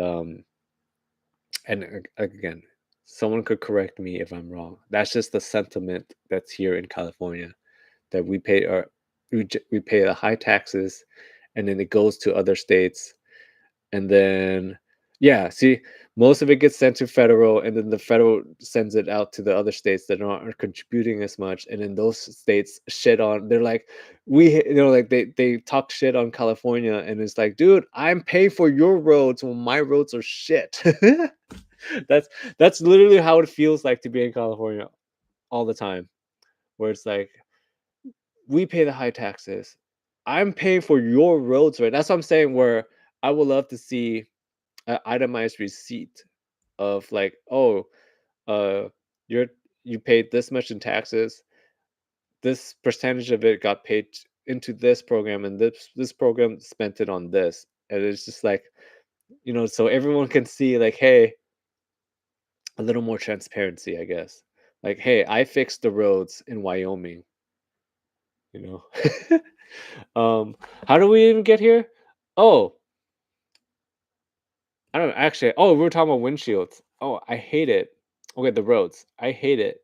again, someone could correct me if I'm wrong. That's just the sentiment that's here in California that we pay the high taxes and then it goes to other states and then yeah, see, most of it gets sent to federal and then the federal sends it out to the other states that aren't contributing as much and then those states shit on they're like like they talk shit on California and it's like, dude, I'm paying for your roads when my roads are shit. that's that's literally how it feels like to be in California all the time, where it's like we pay the high taxes. I'm paying for your roads, right? That's what I'm saying. Where I would love to see an itemized receipt of like, oh, uh, you're you paid this much in taxes. This percentage of it got paid into this program, and this program spent it on this. And it's just like, so everyone can see like, hey, a little more transparency, I guess. Like, hey, I fixed the roads in Wyoming. You know. How do we even get here? Oh, I don't know, actually. Oh, we were talking about windshields. Oh, I hate it. Okay, the roads. I hate it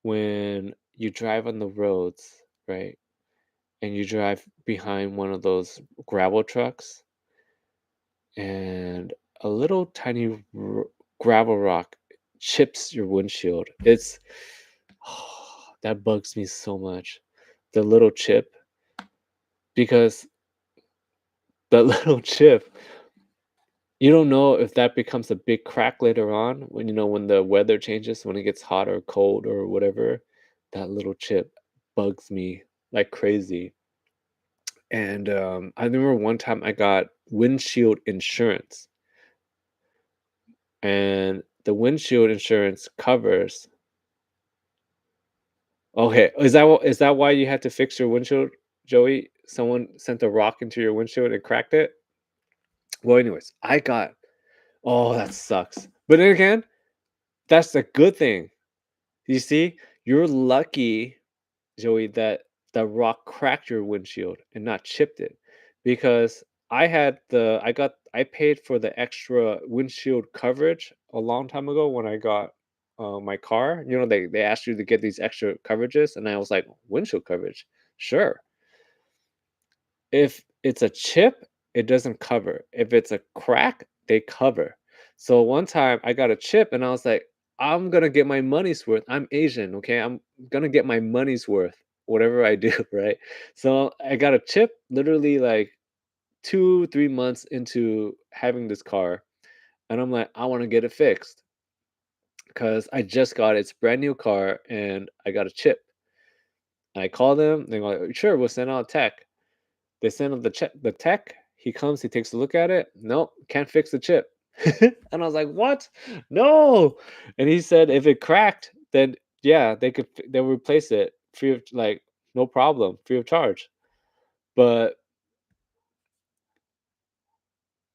when you drive on the roads, right? And you drive behind one of those gravel trucks and a little tiny gravel rock chips your windshield. It's that bugs me so much. The little chip, because the little chip, you don't know if that becomes a big crack later on when when the weather changes, when it gets hot or cold or whatever. That little chip bugs me like crazy. And I remember one time I got windshield insurance, and the windshield insurance covers. Okay, is that why you had to fix your windshield, Joey? Someone sent a rock into your windshield and cracked it? Well, anyways, I got. Oh, that sucks. But then again, that's a good thing. You see, you're lucky, Joey, that the rock cracked your windshield and not chipped it, because I paid for the extra windshield coverage a long time ago when I got my car. They asked you to get these extra coverages, and I was like, windshield coverage, sure. If it's a chip, it doesn't cover. If it's a crack, they cover. So one time I got a chip and I was like, I'm gonna get my money's worth. I'm Asian, okay? I'm gonna get my money's worth, whatever I do, right? So I got a chip literally like 2, 3 months into having this car. And I'm like, I want to get it fixed because I just got it. It's a brand new car and I got a chip. I call them, they're like, sure, we'll send out tech. They send him the tech. He comes, he takes a look at it. Nope, can't fix the chip. And I was like, "What? No!" And he said if it cracked, then yeah, they'll replace it free of, like, no problem, free of charge. But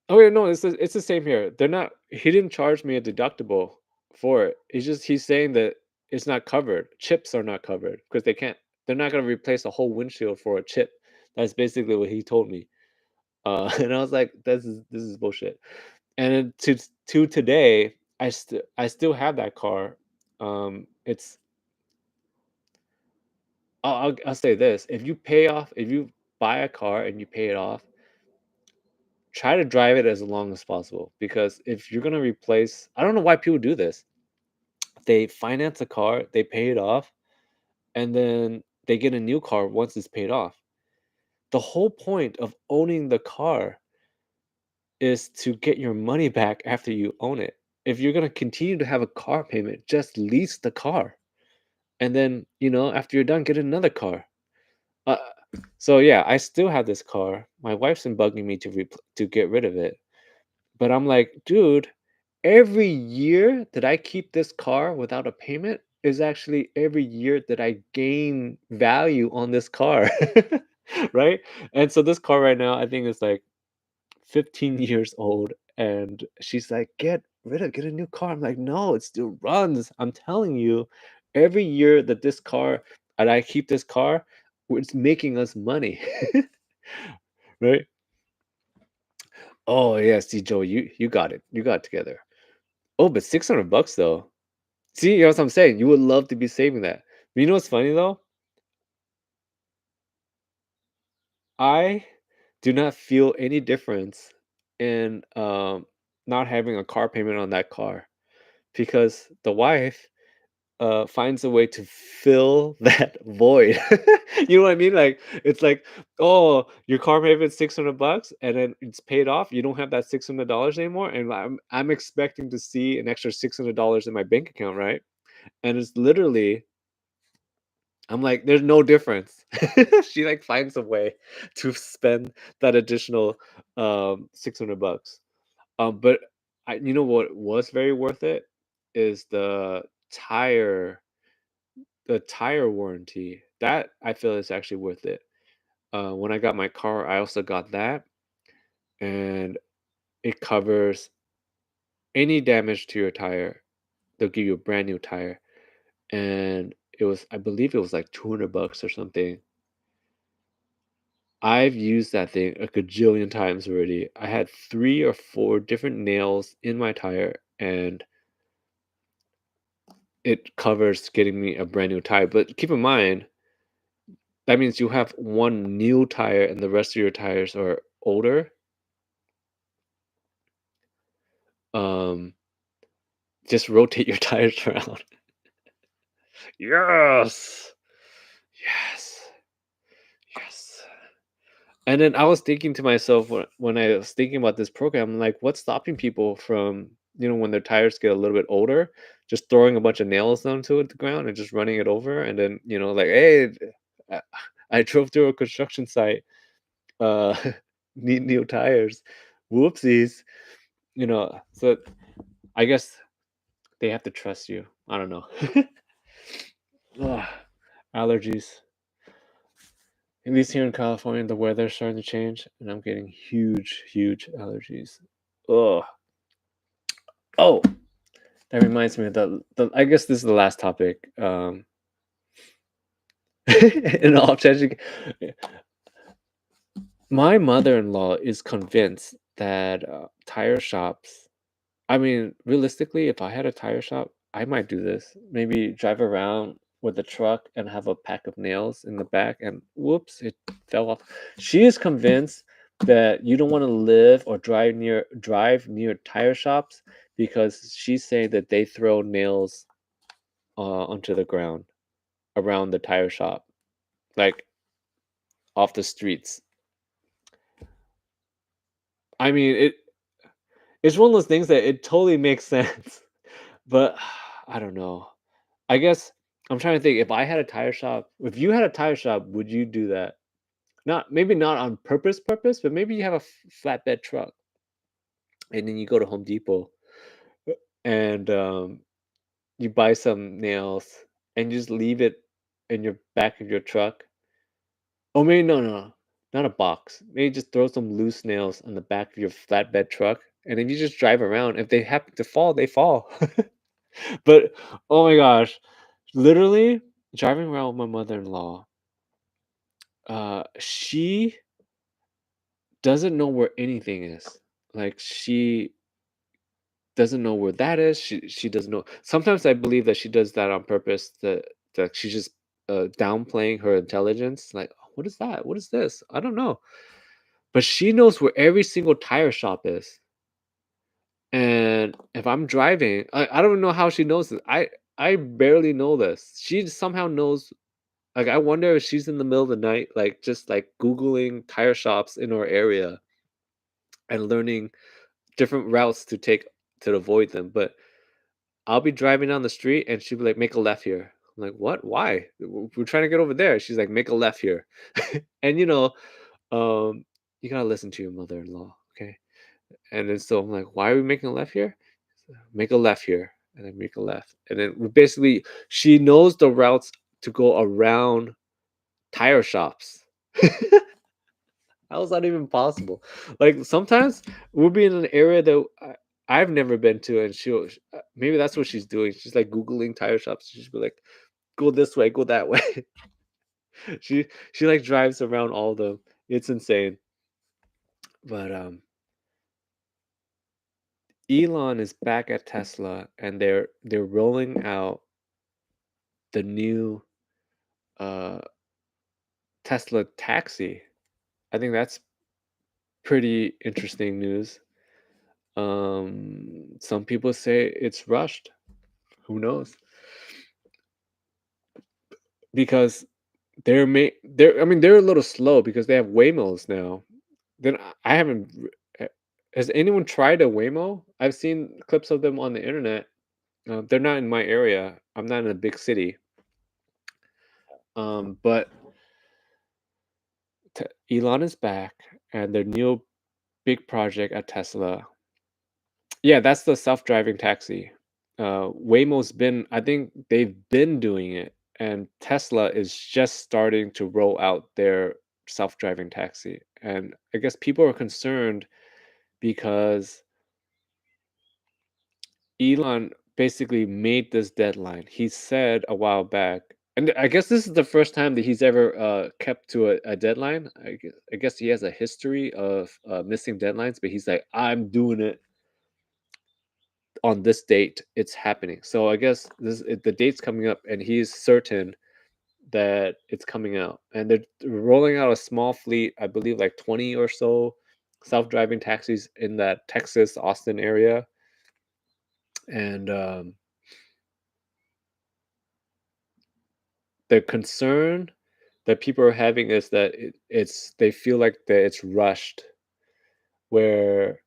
oh yeah, no, it's the same here. They're not. He didn't charge me a deductible for it. It's just he's saying that it's not covered. Chips are not covered because they can't. They're not gonna replace a whole windshield for a chip. That's basically what he told me. And I was like, this is bullshit." And then to today, I still have that car. It's I'll say this: if you buy a car and you pay it off, try to drive it as long as possible. Because if you're gonna replace, I don't know why people do this. They finance a car, they pay it off, and then they get a new car once it's paid off. The whole point of owning the car is to get your money back after you own it. If you're gonna continue to have a car payment, just lease the car. And then, after you're done, get another car. Uh, so yeah, I still have this car. My wife's been bugging me to get rid of it, but I'm like, dude, every year that I keep this car without a payment is actually every year that I gain value on this car, right? And so this car right now, I think is like 15 years old, and she's like, get a new car. I'm like, no, it still runs. I'm telling you, every year that I keep this car, it's making us money. Right? Oh yeah, see, Joe, you got it. You got it together. Oh, but $600 though. See, what I'm saying? You would love to be saving that. But you know what's funny though? I do not feel any difference in not having a car payment on that car, because the wife finds a way to fill that void. You know what I mean? Like, it's like, oh, your car payment's $600 and then it's paid off. You don't have that $600 anymore, and I'm expecting to see an extra $600 in my bank account, right? And it's literally, I'm like, there's no difference. She like finds a way to spend that additional $600. But you know what was very worth it is tire the tire warranty. That I feel is actually worth it. When I got my car, I also got that, and it covers any damage to your tire. They'll give you a brand new tire, and I believe it was like $200 or something. I've used that thing a gajillion times already. I had 3 or 4 different nails in my tire, and it covers getting me a brand new tire. But keep in mind, that means you have one new tire and the rest of your tires are older. um, just rotate your tires around. Yes. Yes. Yes. And then I was thinking to myself when I was thinking about this program, I'm like, what's stopping people from, when their tires get a little bit older, just throwing a bunch of nails onto the ground and just running it over, and then like, hey, I, I drove through a construction site, uh, need new tires, whoopsies, So I guess they have to trust you. I don't know. Ugh, allergies. At least here in California, the weather's starting to change, and I'm getting huge, huge allergies. Ugh. Oh, that reminds me of the. I guess this is the last topic. In all tragic, my mother-in-law is convinced that tire shops. I mean, realistically, if I had a tire shop, I might do this. Maybe drive around with a truck and have a pack of nails in the back, and whoops, it fell off. She is convinced that you don't want to live or drive near tire shops because she's saying that they throw nails onto the ground around the tire shop, like off the streets. I mean, it's one of those things that it totally makes sense, but I don't know. I guess I'm trying to think, if you had a tire shop, would you do that? Not maybe not on purpose, but maybe you have a flatbed truck and then you go to Home Depot and you buy some nails and you just leave it in your back of your truck. Oh, maybe no, not a box. Maybe just throw some loose nails on the back of your flatbed truck and then you just drive around. If they happen to fall, they fall. But oh my gosh, literally driving around with my mother-in-law. She doesn't know where anything is. Like, she doesn't know where that is. She doesn't know. Sometimes I believe that she does that on purpose, that she's just, downplaying her intelligence, like, "Oh, what is that? What is this? I don't know." But she knows where every single tire shop is, and if I'm driving, I don't know how she knows this. I barely know this. She somehow knows. Like, I wonder if she's in the middle of the night, like, just, like, Googling tire shops in our area and learning different routes to take to avoid them, but I'll be driving down the street and she'll be like, "Make a left here." I'm like, "What? Why? We're trying to get over there." She's like, "Make a left here." And, um, you gotta listen to your mother-in-law, okay? And then so I'm like, "Why are we making a left here?" "Make a left here," and then make a left. And then we basically she knows the routes to go around tire shops. How is that even possible? Like, sometimes we'll be in an area that I've never been to, and maybe that's what she's doing. She's like Googling tire shops. She's be like, go this way, go that way. She like drives around all of them. It's insane. But Elon is back at Tesla, and they're rolling out the new uh, Tesla taxi. I think that's pretty interesting news. Some people say it's rushed. Who knows? Because they're I mean, they're a little slow because they have Waymos now. Then I haven't has anyone tried a Waymo? I've seen clips of them on the internet. They're not in my area. I'm not in a big city. But Elon is back, and their new big project at Tesla. Yeah, that's the self-driving taxi. Waymo's been, I think they've been doing it, and Tesla is just starting to roll out their self-driving taxi. And I guess people are concerned because Elon basically made this deadline. He said a while back, and I guess this is the first time that he's ever kept to a deadline. I guess he has a history of missing deadlines, but he's like, I'm doing it on this date. It's happening. So I guess the date's coming up, and he's certain that it's coming out. And they're rolling out a small fleet, I believe, like 20 or so self-driving taxis in that Texas Austin area. And the concern that people are having is that it's they feel like that it's rushed. Where,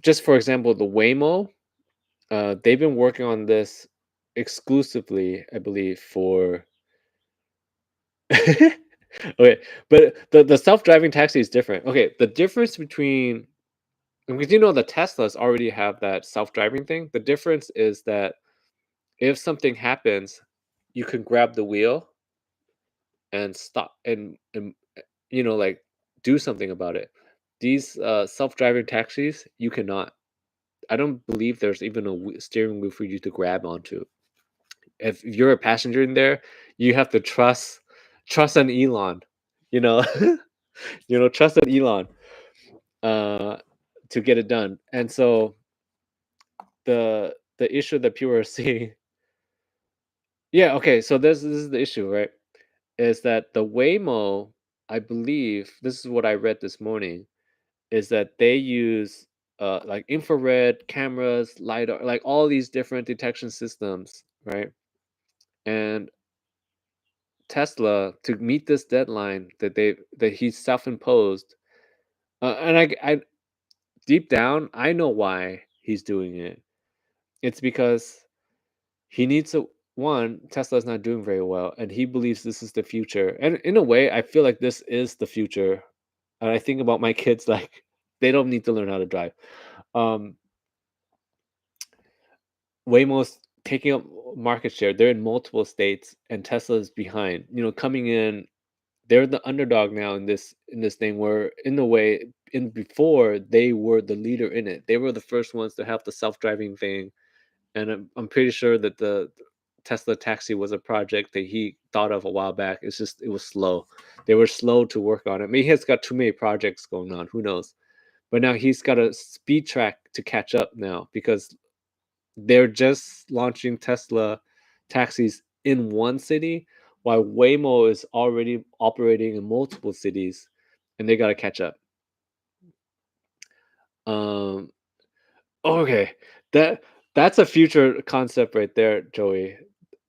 just for example, the Waymo, they've been working on this exclusively, I believe, for okay, but the self-driving taxi is different. Okay, the difference between, because the Teslas already have that self-driving thing. The difference is that if something happens, you can grab the wheel and stop and like do something about it. These self-driving taxis, you cannot. I don't believe there's even a steering wheel for you to grab onto. If you're a passenger in there, you have to trust an Elon, you know, trust an Elon uh, to get it done. And so the issue that people are seeing, yeah, okay, so this is the issue, right? Is that the Waymo, I believe, this is what I read this morning, is that they use like infrared cameras, lidar, like all these different detection systems, right? And Tesla, to meet this deadline that he's self-imposed, and I deep down I know why he's doing it. It's because he needs to, one, Tesla's not doing very well, and he believes this is the future. And in a way, I feel like this is the future. And I think about my kids like they don't need to learn how to drive. Um, Waymo's taking up market share. They're in multiple states, and Tesla's behind. Coming in, they're the underdog now in this thing. Where in the way in before they were the leader in it. They were the first ones to have the self-driving thing, and I'm pretty sure that the Tesla taxi was a project that he thought of a while back. It's just it was slow. They were slow to work on it. Maybe he has got too many projects going on. Who knows? But now he's got a speed track to catch up now because they're just launching Tesla taxis in one city, while Waymo is already operating in multiple cities, and they got to catch up. Um, okay, that that's a future concept right there, Joey.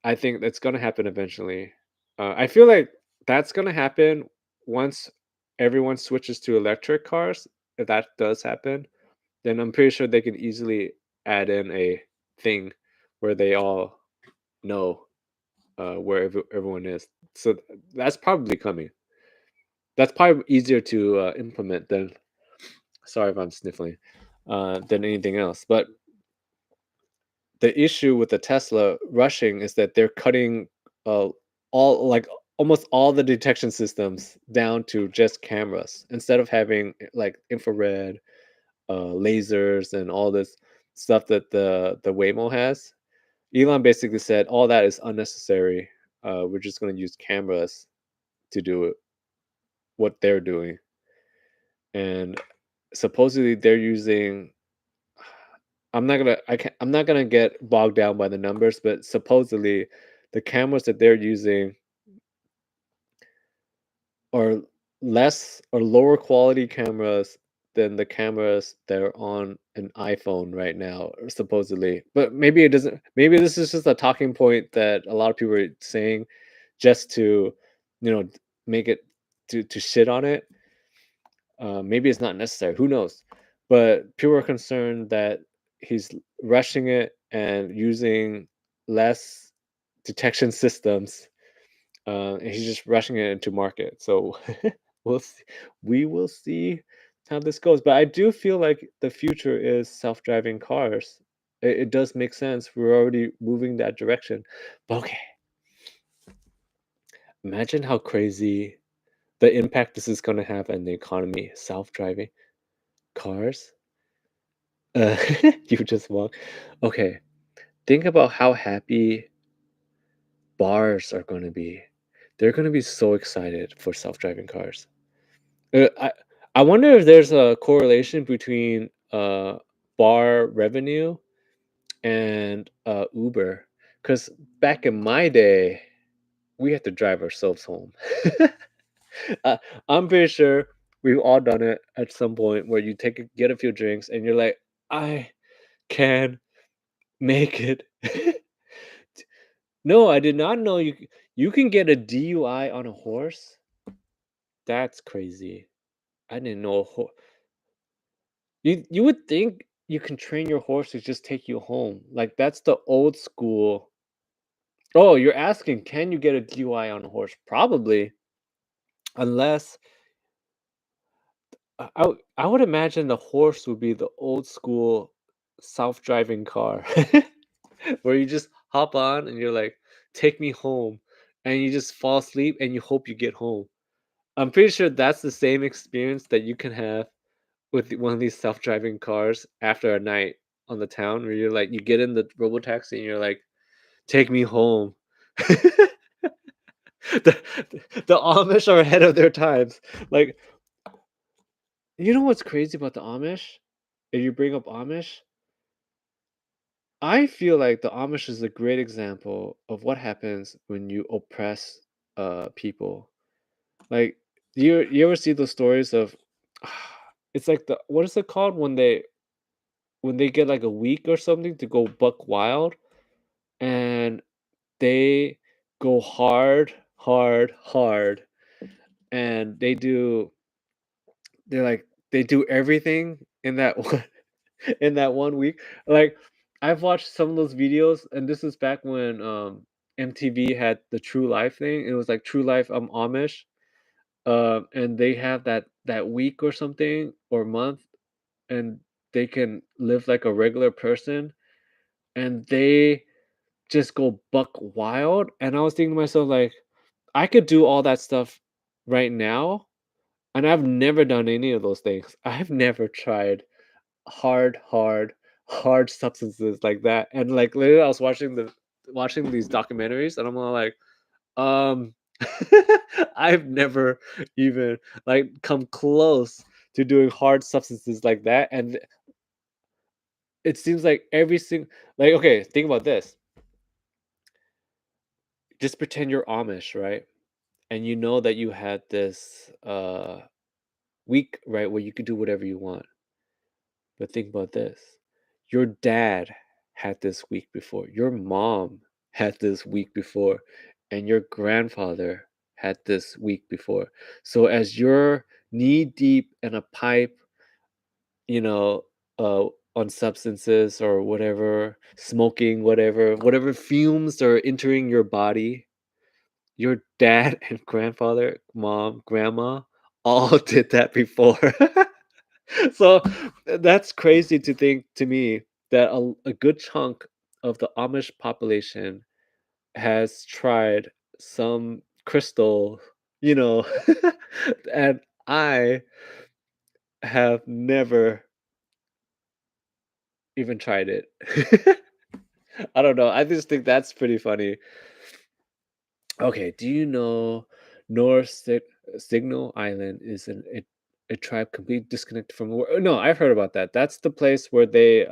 I think that's gonna happen eventually. I feel like that's gonna happen once everyone switches to electric cars. If that does happen, then I'm pretty sure they can easily add in a thing where they all know where everyone is. So that's probably coming. That's probably easier to implement than. Sorry if I'm sniffling. Than anything else. But the issue with the Tesla rushing is that they're cutting uh, all like almost all the detection systems down to just cameras instead of having like infrared, lasers, and all this stuff that the Waymo has. Elon basically said all that is unnecessary. We're just going to use cameras to do what they're doing, and supposedly they're using. I'm not gonna get bogged down by the numbers, but supposedly the cameras that they're using are less or lower quality cameras than the cameras that are on an iPhone right now, or supposedly. But maybe it doesn't. Maybe this is just a talking point that a lot of people are saying just to, make it to shit on it. Maybe it's not necessary. Who knows? But people are concerned that he's rushing it and using less detection systems, and he's just rushing it into market. So we'll see. We will see how this goes. But I do feel like the future is self-driving cars. It does make sense. We're already moving that direction. But okay, imagine how crazy the impact this is going to have on the economy. Self-driving cars. Uh, you just walk. Okay, think about how happy bars are going to be. They're going to be so excited for self-driving cars. Uh, I I wonder if there's a correlation between bar revenue and Uber, because back in my day, we had to drive ourselves home. uh, I'm pretty sure we've all done it at some point where you get a few drinks and you're like, I can make it. No, I did not know you can get a DUI on a horse? That's crazy. I didn't know you would think you can train your horse to just take you home. Like, that's the old school. Oh, you're asking, can you get a DUI on a horse? Probably, unless I would imagine the horse would be the old school self-driving car where you just hop on and you're like, "Take me home," and you just fall asleep and you hope you get home. I'm pretty sure that's the same experience that you can have with one of these self-driving cars after a night on the town where you're like, you get in the robotaxi and you're like, "Take me home." The the Amish are ahead of their times. Like, you know what's crazy about the Amish? If you bring up Amish, I feel like the Amish is a great example of what happens when you oppress people. Like, you ever see those stories of it's like the what is it called when they get like a week or something to go buck wild and they go hard, hard, hard, and they're like they do everything in that in that 1 week. Like, I've watched some of those videos, and this is back when, MTV had the True Life thing. It was like True Life, Amish, and they have that week or something, or month, and they can live like a regular person, and they just go buck wild, and I was thinking to myself, like, I could do all that stuff right now, and I've never done any of those things. I've never tried hard, hard, hard substances like that. And like literally I was watching these documentaries and I'm all like, um I've never even like come close to doing hard substances like that. And it seems like every single like okay, think about this. Just pretend you're Amish, right? And you know that you had this week, right, where you could do whatever you want. But think about this. Your dad had this week before. Your mom had this week before. And your grandfather had this week before. So as you're knee deep in a pipe, you know, uh, on substances or whatever, smoking, whatever fumes are entering your body, your dad and grandfather, mom, grandma all did that before. So that's crazy to think to me that a good chunk of the Amish population has tried some crystal, you know, and I have never even tried it. I don't know. I just think that's pretty funny. Okay, do you know Signal Island is a tribe completely disconnected from the world? No, I've heard about that. That's the place where they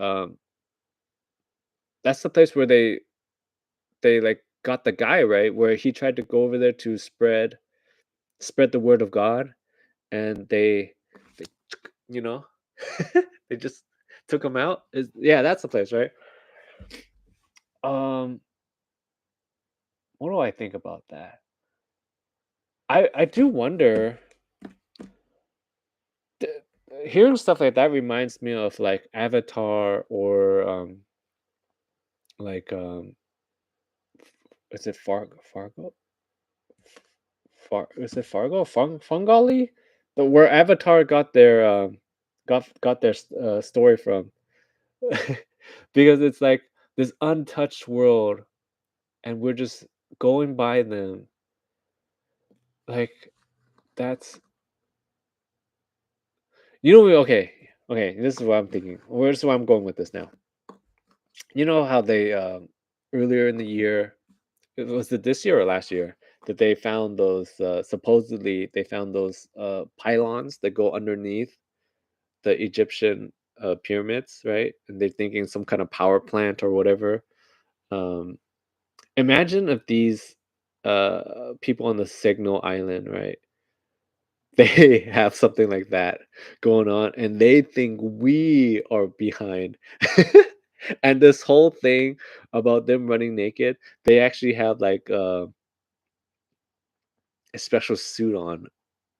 like got the guy right where he tried to go over there to spread the word of God, and they you know they just took him out. Is yeah, that's the place, right? Um, what do I think about that? I do wonder. th- Hearing stuff like that reminds me of like Avatar or like is it Fargo? Is it Fargo? Fungali? The where Avatar got their story from. Because it's like this untouched world and we're just going by them. Like that's okay. Okay, this is what I'm thinking. Where's where I'm going with this now. You know how they earlier in the year, was it this year or last year that they found those supposedly they found those pylons that go underneath the Egyptian pyramids, right? And they're thinking some kind of power plant or whatever. Um, Imagine if these people on the Signal Island, right? They have something like that going on, and they think we are behind. And this whole thing about them running naked, they actually have like a special suit on,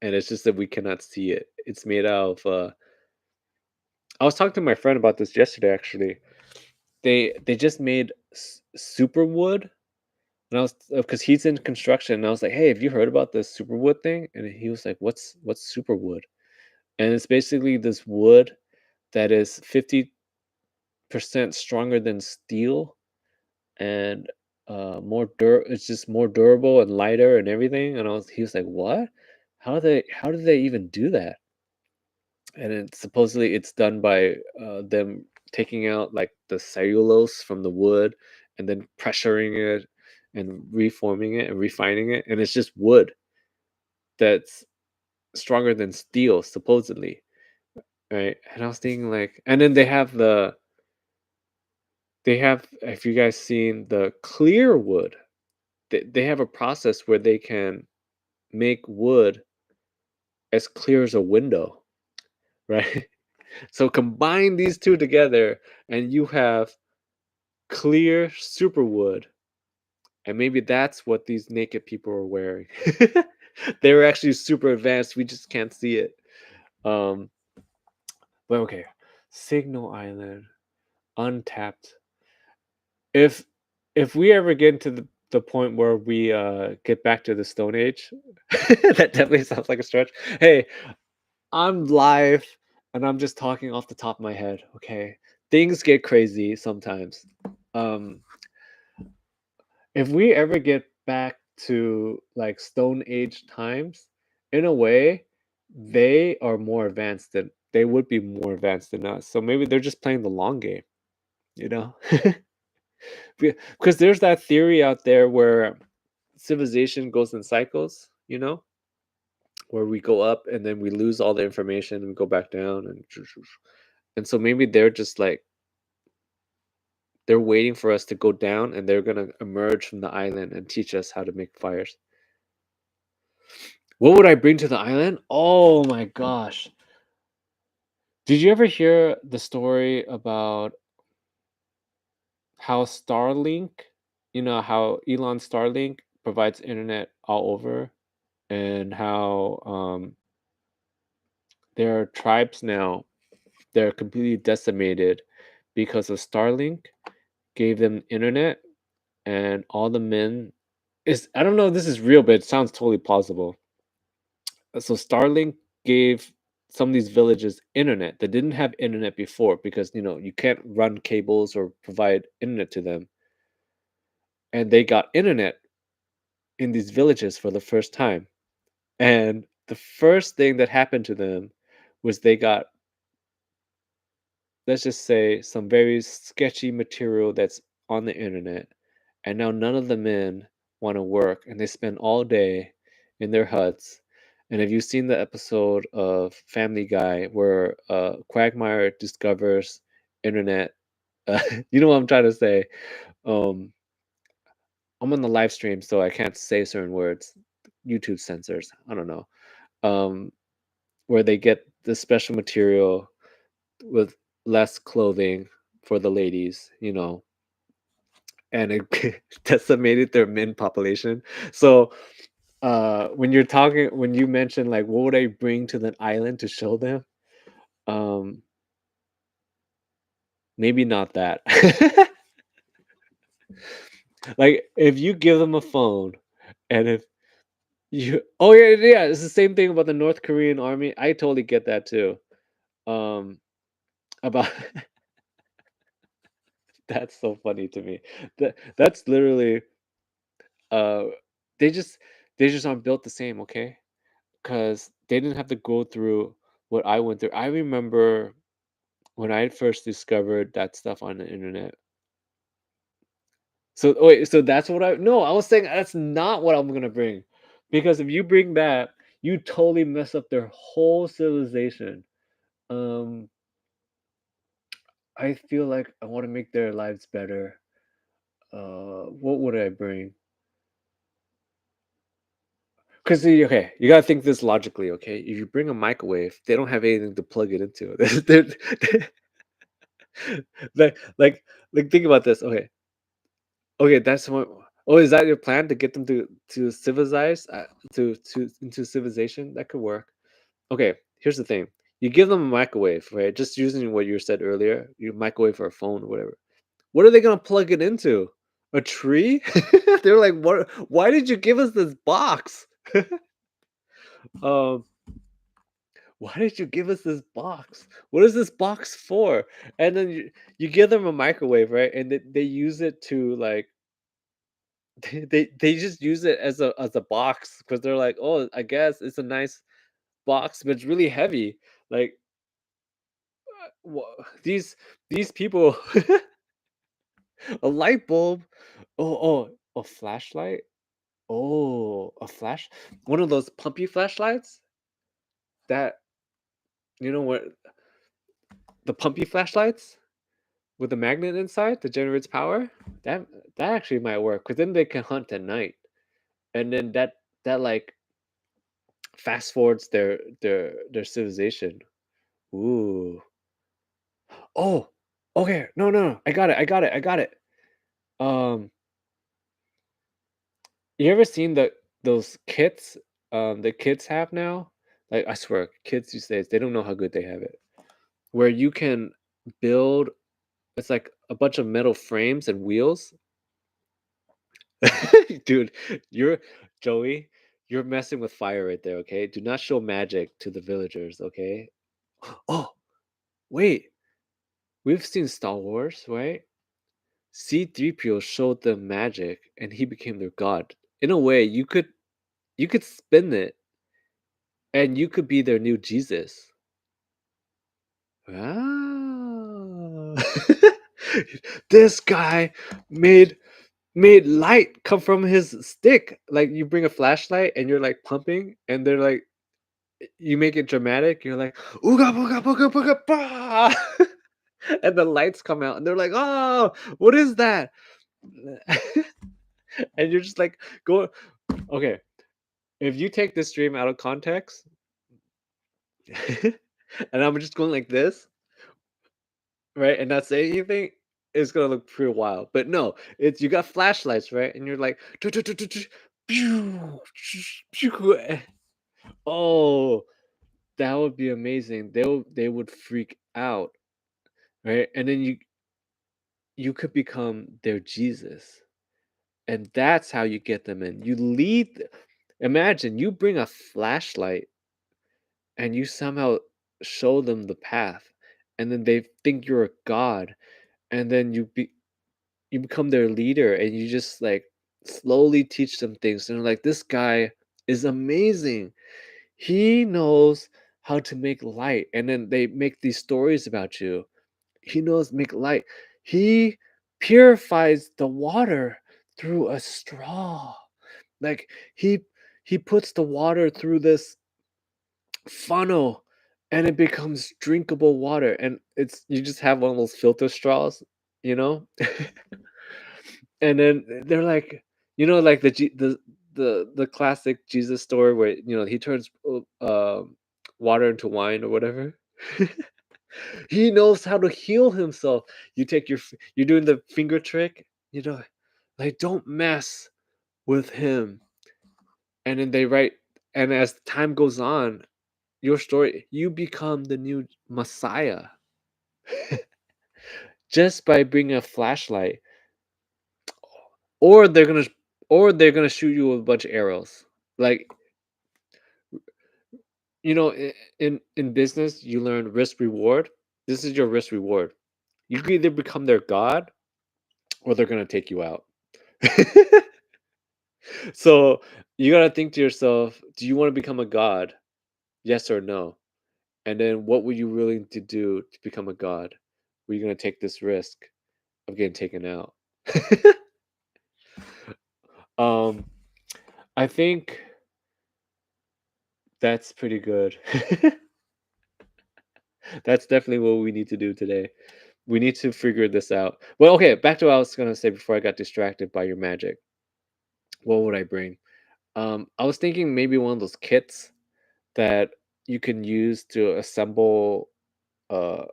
and it's just that we cannot see it. It's made out of. I was talking to my friend about this yesterday. Actually, they just made super wood, and I was because he's in construction, and I was like, "Hey, have you heard about this super wood thing?" And he was like, "What's super wood?" And it's basically this wood that is 50% stronger than steel and it's just more durable and lighter and everything. And he was like, "What? How do they even do that?" And supposedly it's done by them taking out like the cellulose from the wood and then pressuring it and reforming it and refining it, and it's just wood that's stronger than steel supposedly, right? And I was thinking like, and then they have, if you guys seen the clear wood, they have a process where they can make wood as clear as a window, right? So combine these two together, and you have clear superwood, and maybe that's what these naked people are wearing. They were actually super advanced. We just can't see it. Um, but okay, Signal Island, untapped. If if we ever get into the point where we get back to the Stone Age, that definitely sounds like a stretch. Hey, I'm live and I'm just talking off the top of my head. Okay, things get crazy sometimes. Um, if we ever get back to like Stone Age times, in a way, they are more advanced than they would be more advanced than us. So maybe they're just playing the long game, you know? Because there's that theory out there where civilization goes in cycles, where we go up and then we lose all the information and we go back down and so maybe they're just like they're waiting for us to go down and they're gonna emerge from the island and teach us how to make fires. What would I bring to the island? Oh my gosh. Did you ever hear the story about how Starlink, how Elon Starlink provides internet all over and how there are tribes now that are completely decimated because of Starlink gave them internet and all the men is I don't know if this is real, but it sounds totally plausible. So Starlink gave some of these villages internet that didn't have internet before because you can't run cables or provide internet to them, and they got internet in these villages for the first time. And the first thing that happened to them was they got, let's just say, some very sketchy material that's on the internet. And now none of the men want to work and they spend all day in their huts. And have you seen the episode of Family Guy where Quagmire discovers internet? You know what I'm trying to say? Um, I'm on the live stream, so I can't say certain words. YouTube censors. I don't know. Um, where they get the special material with less clothing for the ladies, and it decimated their men population. So when you mention like what would I bring to the island to show them, um maybe not that. Like if you give them a phone and if you oh yeah, it's the same thing about the North Korean army. I totally get that too. um about That's so funny to me. That's literally uh they just they just aren't built the same, okay? Because they didn't have to go through what I went through. I remember when I first discovered that stuff on the internet. So wait, so that's what I no, I was saying that's not what I'm gonna bring. Because if you bring that, you totally mess up their whole civilization. Um, I feel like I want to make their lives better. What would I bring? Because okay, you gotta think this logically. Okay, if you bring a microwave, they don't have anything to plug it into. Like like think about this. Okay. Okay, that's what. Oh, is that your plan to get them to civilize to into civilization? That could work. Okay, here's the thing. You give them a microwave, right? Just using what you said earlier, you microwave for a phone or whatever. What are they gonna plug it into? A tree? They're like, what? Why did you give us this box? um, why did you give us this box? What is this box for? And then you give them a microwave, right? And they use it to like they just use it as a box because they're like, oh, I guess it's a nice box, but it's really heavy. Like these people, a light bulb. A flashlight. Oh, a flash, one of those pumpy flashlights that what the pumpy flashlights with the magnet inside that generates power. That that actually might work because then they can hunt at night, and then that like fast forwards their civilization. Ooh. Oh, okay. No, no, no. I got it. Um, you ever seen those kits the kids have now? Like I swear, kids these days, they don't know how good they have it. Where you can build it's like a bunch of metal frames and wheels. Dude, you're Joey, you're messing with fire right there, okay? Do not show magic to the villagers, okay? Oh, wait. We've seen Star Wars, right? C-3PO showed them magic and he became their god. In a way, you could spin it and you could be their new Jesus. Ah. This guy made made light come from his stick. Like you bring a flashlight and you're like pumping and they're like you make it dramatic. You're like ooga booga booga booga bah! And the lights come out and they're like, "Oh, what is that?" And you're just like, "Go okay, if you take this dream out of context, and I'm just going like this, right, and not say anything, it's gonna look pretty wild. But no, it's you got flashlights, right? And you're like, pew, pew, oh, that would be amazing. They would freak out, right? And then you could become their Jesus, and that's how you get them in. You lead. Imagine you bring a flashlight and you somehow show them the path, and then they think you're a god, and then you become their leader and you just like slowly teach them things and they're like this guy is amazing, he knows how to make light, and then they make these stories about you. He knows make light, he purifies the water through a straw, like he puts the water through this funnel and it becomes drinkable water, and it's you just have one of those filter straws, you know. And then they're like, like the classic Jesus story where he turns water into wine or whatever. He knows how to heal himself. You're doing the finger trick, like don't mess with him. And then they write, and as time goes on, your story, you become the new Messiah just by bringing a flashlight, or they're gonna shoot you with a bunch of arrows. Like in business, you learn risk reward. This is your risk reward. You can either become their god or they're gonna take you out. So you gotta think to yourself, do you want to become a god? Yes or no? And then what were you willing to do to become a god? Were you gonna take this risk of getting taken out? um, I think that's pretty good. That's definitely what we need to do today. We need to figure this out. Well, okay, back to what I was gonna say before I got distracted by your magic. What would I bring? I was thinking maybe one of those kits that you can use to assemble uh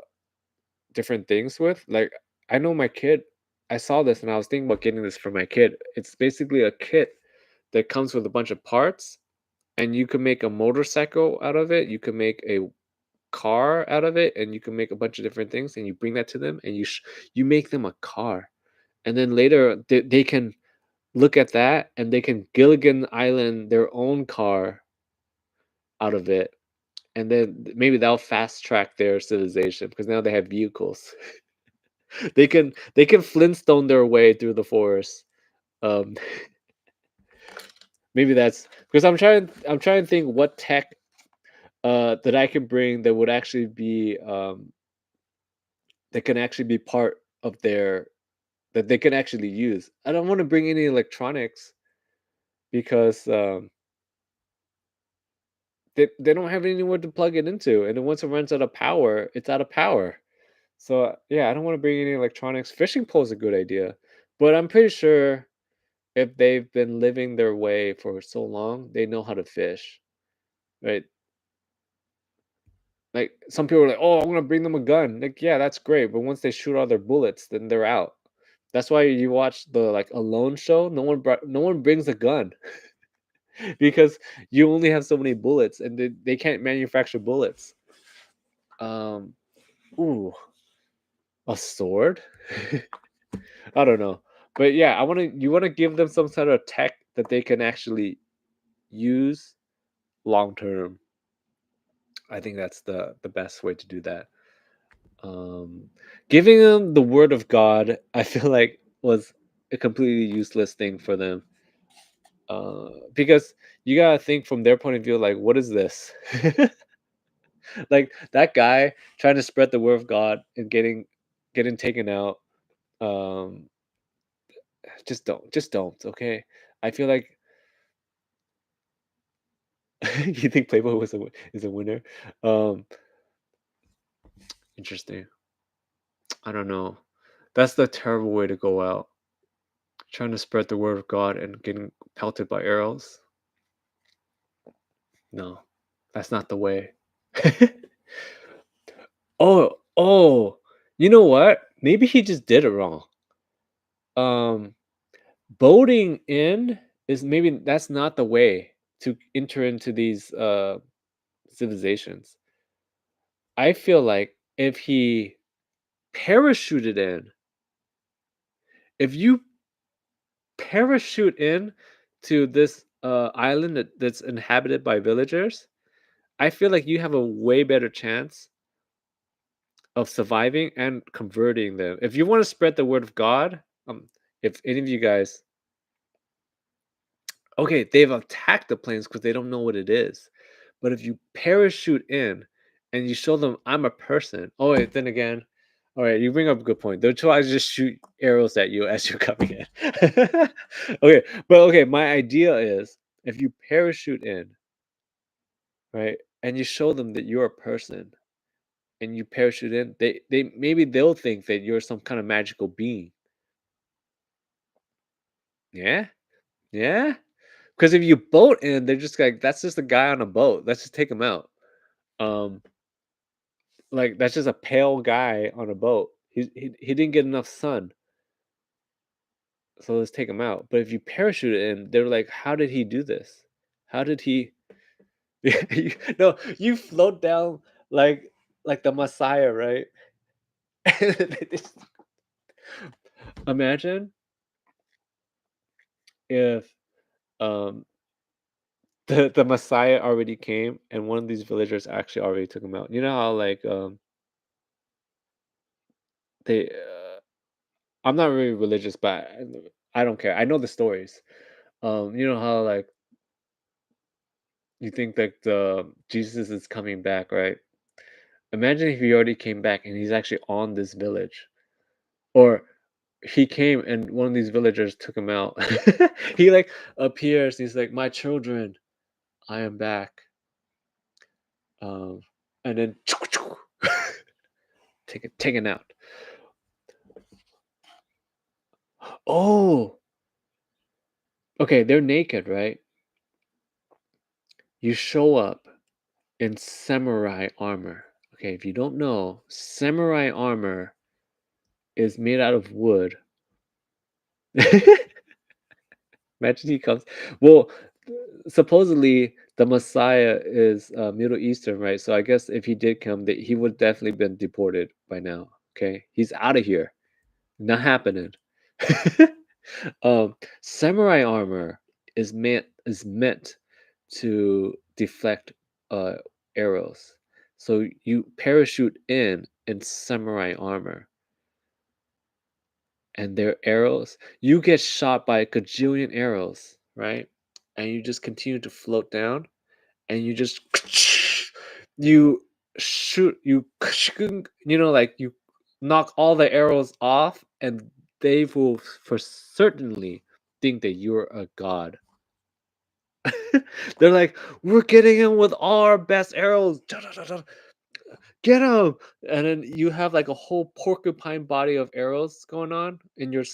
different things with. Like, I know my kid, I saw this and I was thinking about getting this for my kid. It's basically a kit that comes with a bunch of parts, and you can make a motorcycle out of it. You can make a car out of it, and you can make a bunch of different things, and you bring that to them, and you make them a car, and then later they can look at that, and they can Gilligan Island their own car out of it, and then maybe that'll fast track their civilization because now they have vehicles. They can Flintstone their way through the forest. Um, maybe that's because I'm trying to think what tech that I can bring that would actually be that can actually be part of their that they can actually use. I don't want to bring any electronics because they don't have anywhere to plug it into, and then once it runs out of power, it's out of power. So yeah, I don't want to bring any electronics. Fishing pole is a good idea, but I'm pretty sure if they've been living their way for so long, they know how to fish, right? Like some people are like, "Oh, I'm gonna bring them a gun." Like, yeah, that's great, but once they shoot all their bullets, then they're out. That's why you watch the like Alone show. No one brings a gun because you only have so many bullets, and they can't manufacture bullets. Um, ooh, a sword? I don't know, but yeah, you want to give them some sort of tech that they can actually use long term. I think that's the best way to do that. Um, Giving them the word of God, I feel like was a completely useless thing for them. Because you gotta think from their point of view, like, what is this? Like that guy trying to spread the word of God and getting taken out. Um, just don't. Okay, I feel like you think Playboy is a winner. Um, Interesting. I don't know. That's the terrible way to go out. Trying to spread the word of God and getting pelted by arrows. No, that's not the way. Oh, you know what? Maybe he just did it wrong. Um, Boating in is maybe that's not the way to enter into these civilizations. I feel like if he parachuted in, if you parachute in to this island that's inhabited by villagers, I feel like you have a way better chance of surviving and converting them. If you want to spread the word of God, if any of you guys, okay, they've attacked the planes because they don't know what it is. But if you parachute in and you show them I'm a person, oh wait, then again, all right, you bring up a good point. They'll try to just shoot arrows at you as you're coming in. Okay, but okay, my idea is if you parachute in, right, and you show them that you're a person and you parachute in, they maybe they'll think that you're some kind of magical being. Yeah, yeah. Because if you boat in, they're just like, that's just a guy on a boat. Let's just take him out. Um, like that's just a pale guy on a boat. He didn't get enough sun, so let's take him out. But if you parachute in, they're like, how did he do this? How did he? No, you float down like the Messiah, right? They just- Imagine if um the Messiah already came and one of these villagers actually already took him out. You know how like they I'm not really religious, but I don't care. I know the stories. You know how like you think like the Jesus is coming back, right? Imagine if he already came back and he's actually on this village, or he came and one of these villagers took him out. He like appears. He's like, "My children, I am back." Um, and then taken out. Oh, okay. They're naked, right? You show up in samurai armor. Okay, if you don't know, samurai armor is made out of wood. Imagine he comes. Well, supposedly the Messiah is Middle Eastern, right? So I guess if he did come, that he would definitely been deported by now. Okay, he's out of here. Not happening. Samurai armor is meant to deflect uh arrows. So you parachute in samurai armor, and their arrows, you get shot by a gajillion arrows, right? And you just continue to float down, and you just you shoot you like you knock all the arrows off, and they will for certainly think that you're a god. They're like, we're getting him with all our best arrows. Get him! And then you have like a whole porcupine body of arrows going on in your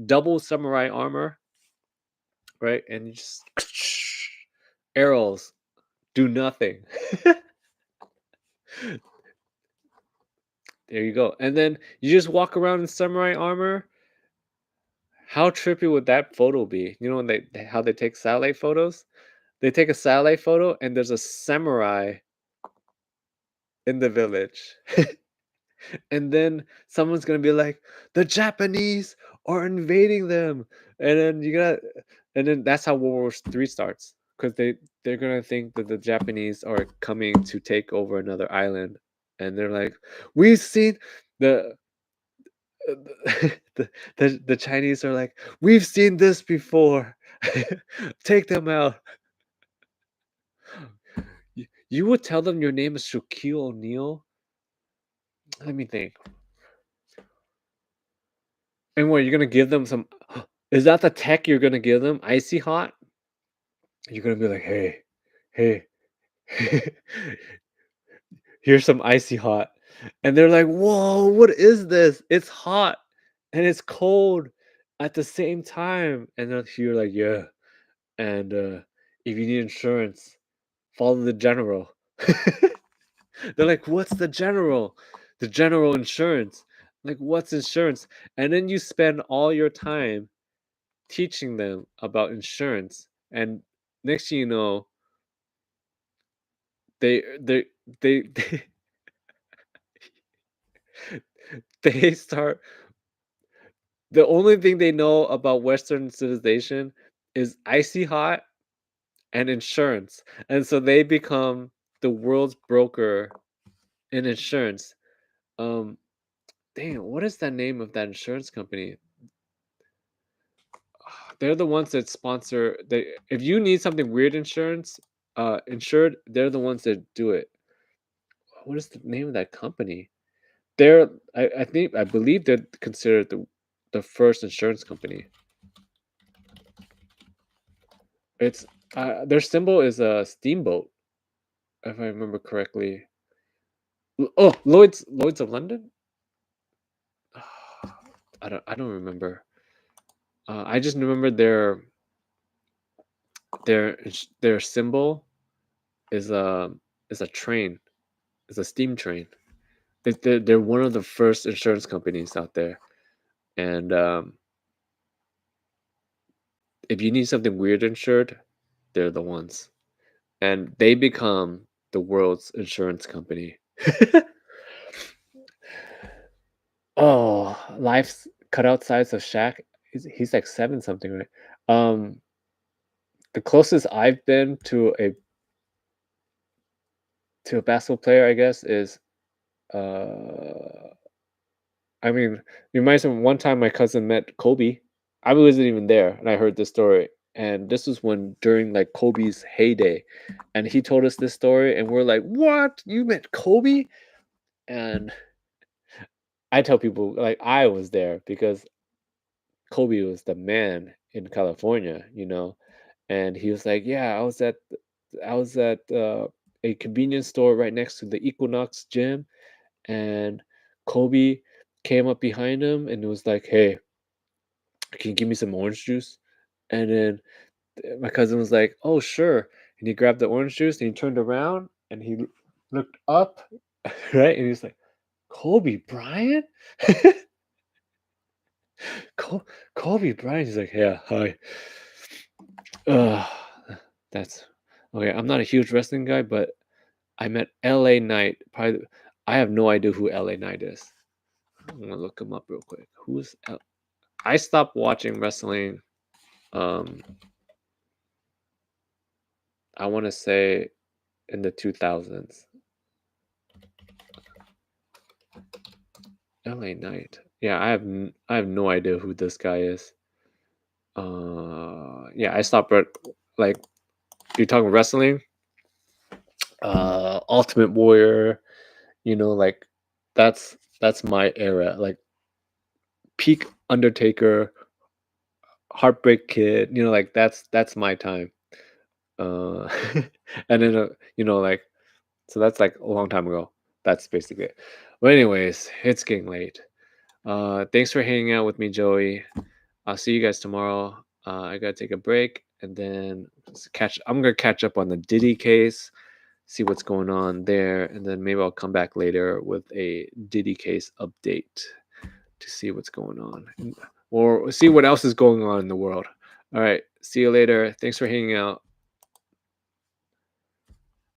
double samurai armor, right? And you just arrows do nothing. There you go. And then you just walk around in samurai armor. How trippy would that photo be? You know when how they take satellite photos? They take a satellite photo and there's a samurai in the village. And then someone's gonna be like, the Japanese are invading them. And then that's how World War III starts. Because they're gonna think that the Japanese are coming to take over another island. And they're like, we've seen the the Chinese are like, we've seen this before. Take them out. You would tell them your name is Shaquille O'Neal? Let me think. And what, you're gonna give them some is that the tech you're gonna give them? Icy hot? You're gonna be like, hey, hey, here's some icy hot. And they're like, whoa, what is this? It's hot and it's cold at the same time. And then you're like, yeah. And if you need insurance, follow the general. They're like, what's the general? The general insurance. Like, what's insurance? And then you spend all your time teaching them about insurance. And next thing you know, they they they they start the only thing they know about Western civilization is icy hot and insurance. And so they become the world's broker in insurance. Um, Dang, what is that name of that insurance company? They're the ones that sponsor. They if you need something weird insured, they're the ones that do it. What is the name of that company? I believe they're considered the first insurance company. It's their symbol is a steamboat, if I remember correctly. Oh, Lloyd's of London. I don't remember. I just remember their symbol is a train, is a steam train. They're one of the first insurance companies out there, and if you need something weird insured, they're the ones, and they become the world's insurance company. Oh, life's cut out size of Shaq. He's like seven something, right? Um, the closest I've been to a basketball player, I guess, is uh, I mean, reminds me of one time my cousin met Kobe. I wasn't even there, and I heard this story. And this was when during like Kobe's heyday, and he told us this story, and we're like, "What? You met Kobe?" And I tell people like I was there because Kobe was the man in California, and he was like, "Yeah, I was at a convenience store right next to the Equinox gym, and Kobe came up behind him and was like, "Hey, can you give me some orange juice?" And then my cousin was like, "Oh, sure." And he grabbed the orange juice and he turned around and he looked up right? And he's like, Kobe Bryant? Col- Kobe Bryant. He's like, yeah, hi. Uh, that's okay. I'm not a huge wrestling guy, but I met LA Knight. Probably, I have no idea who LA Knight is. I'm gonna look him up real quick. I stopped watching wrestling. Um, I want to say in the 2000s. LA Knight. Yeah, I have no idea who this guy is. Yeah, I stopped like you're talking wrestling. Ultimate Warrior. Like that's my era. Like peak Undertaker, Heartbreak Kid. Like that's my time. Uh, and then like so that's like a long time ago. That's basically it. But anyways, it's getting late. Thanks for hanging out with me, Joey. I'll see you guys tomorrow. I gotta take a break and then I'm gonna catch up on the Diddy case, see what's going on there, and then maybe I'll come back later with a Diddy case update to see what's going on or see what else is going on in the world. All right, see you later. Thanks for hanging out.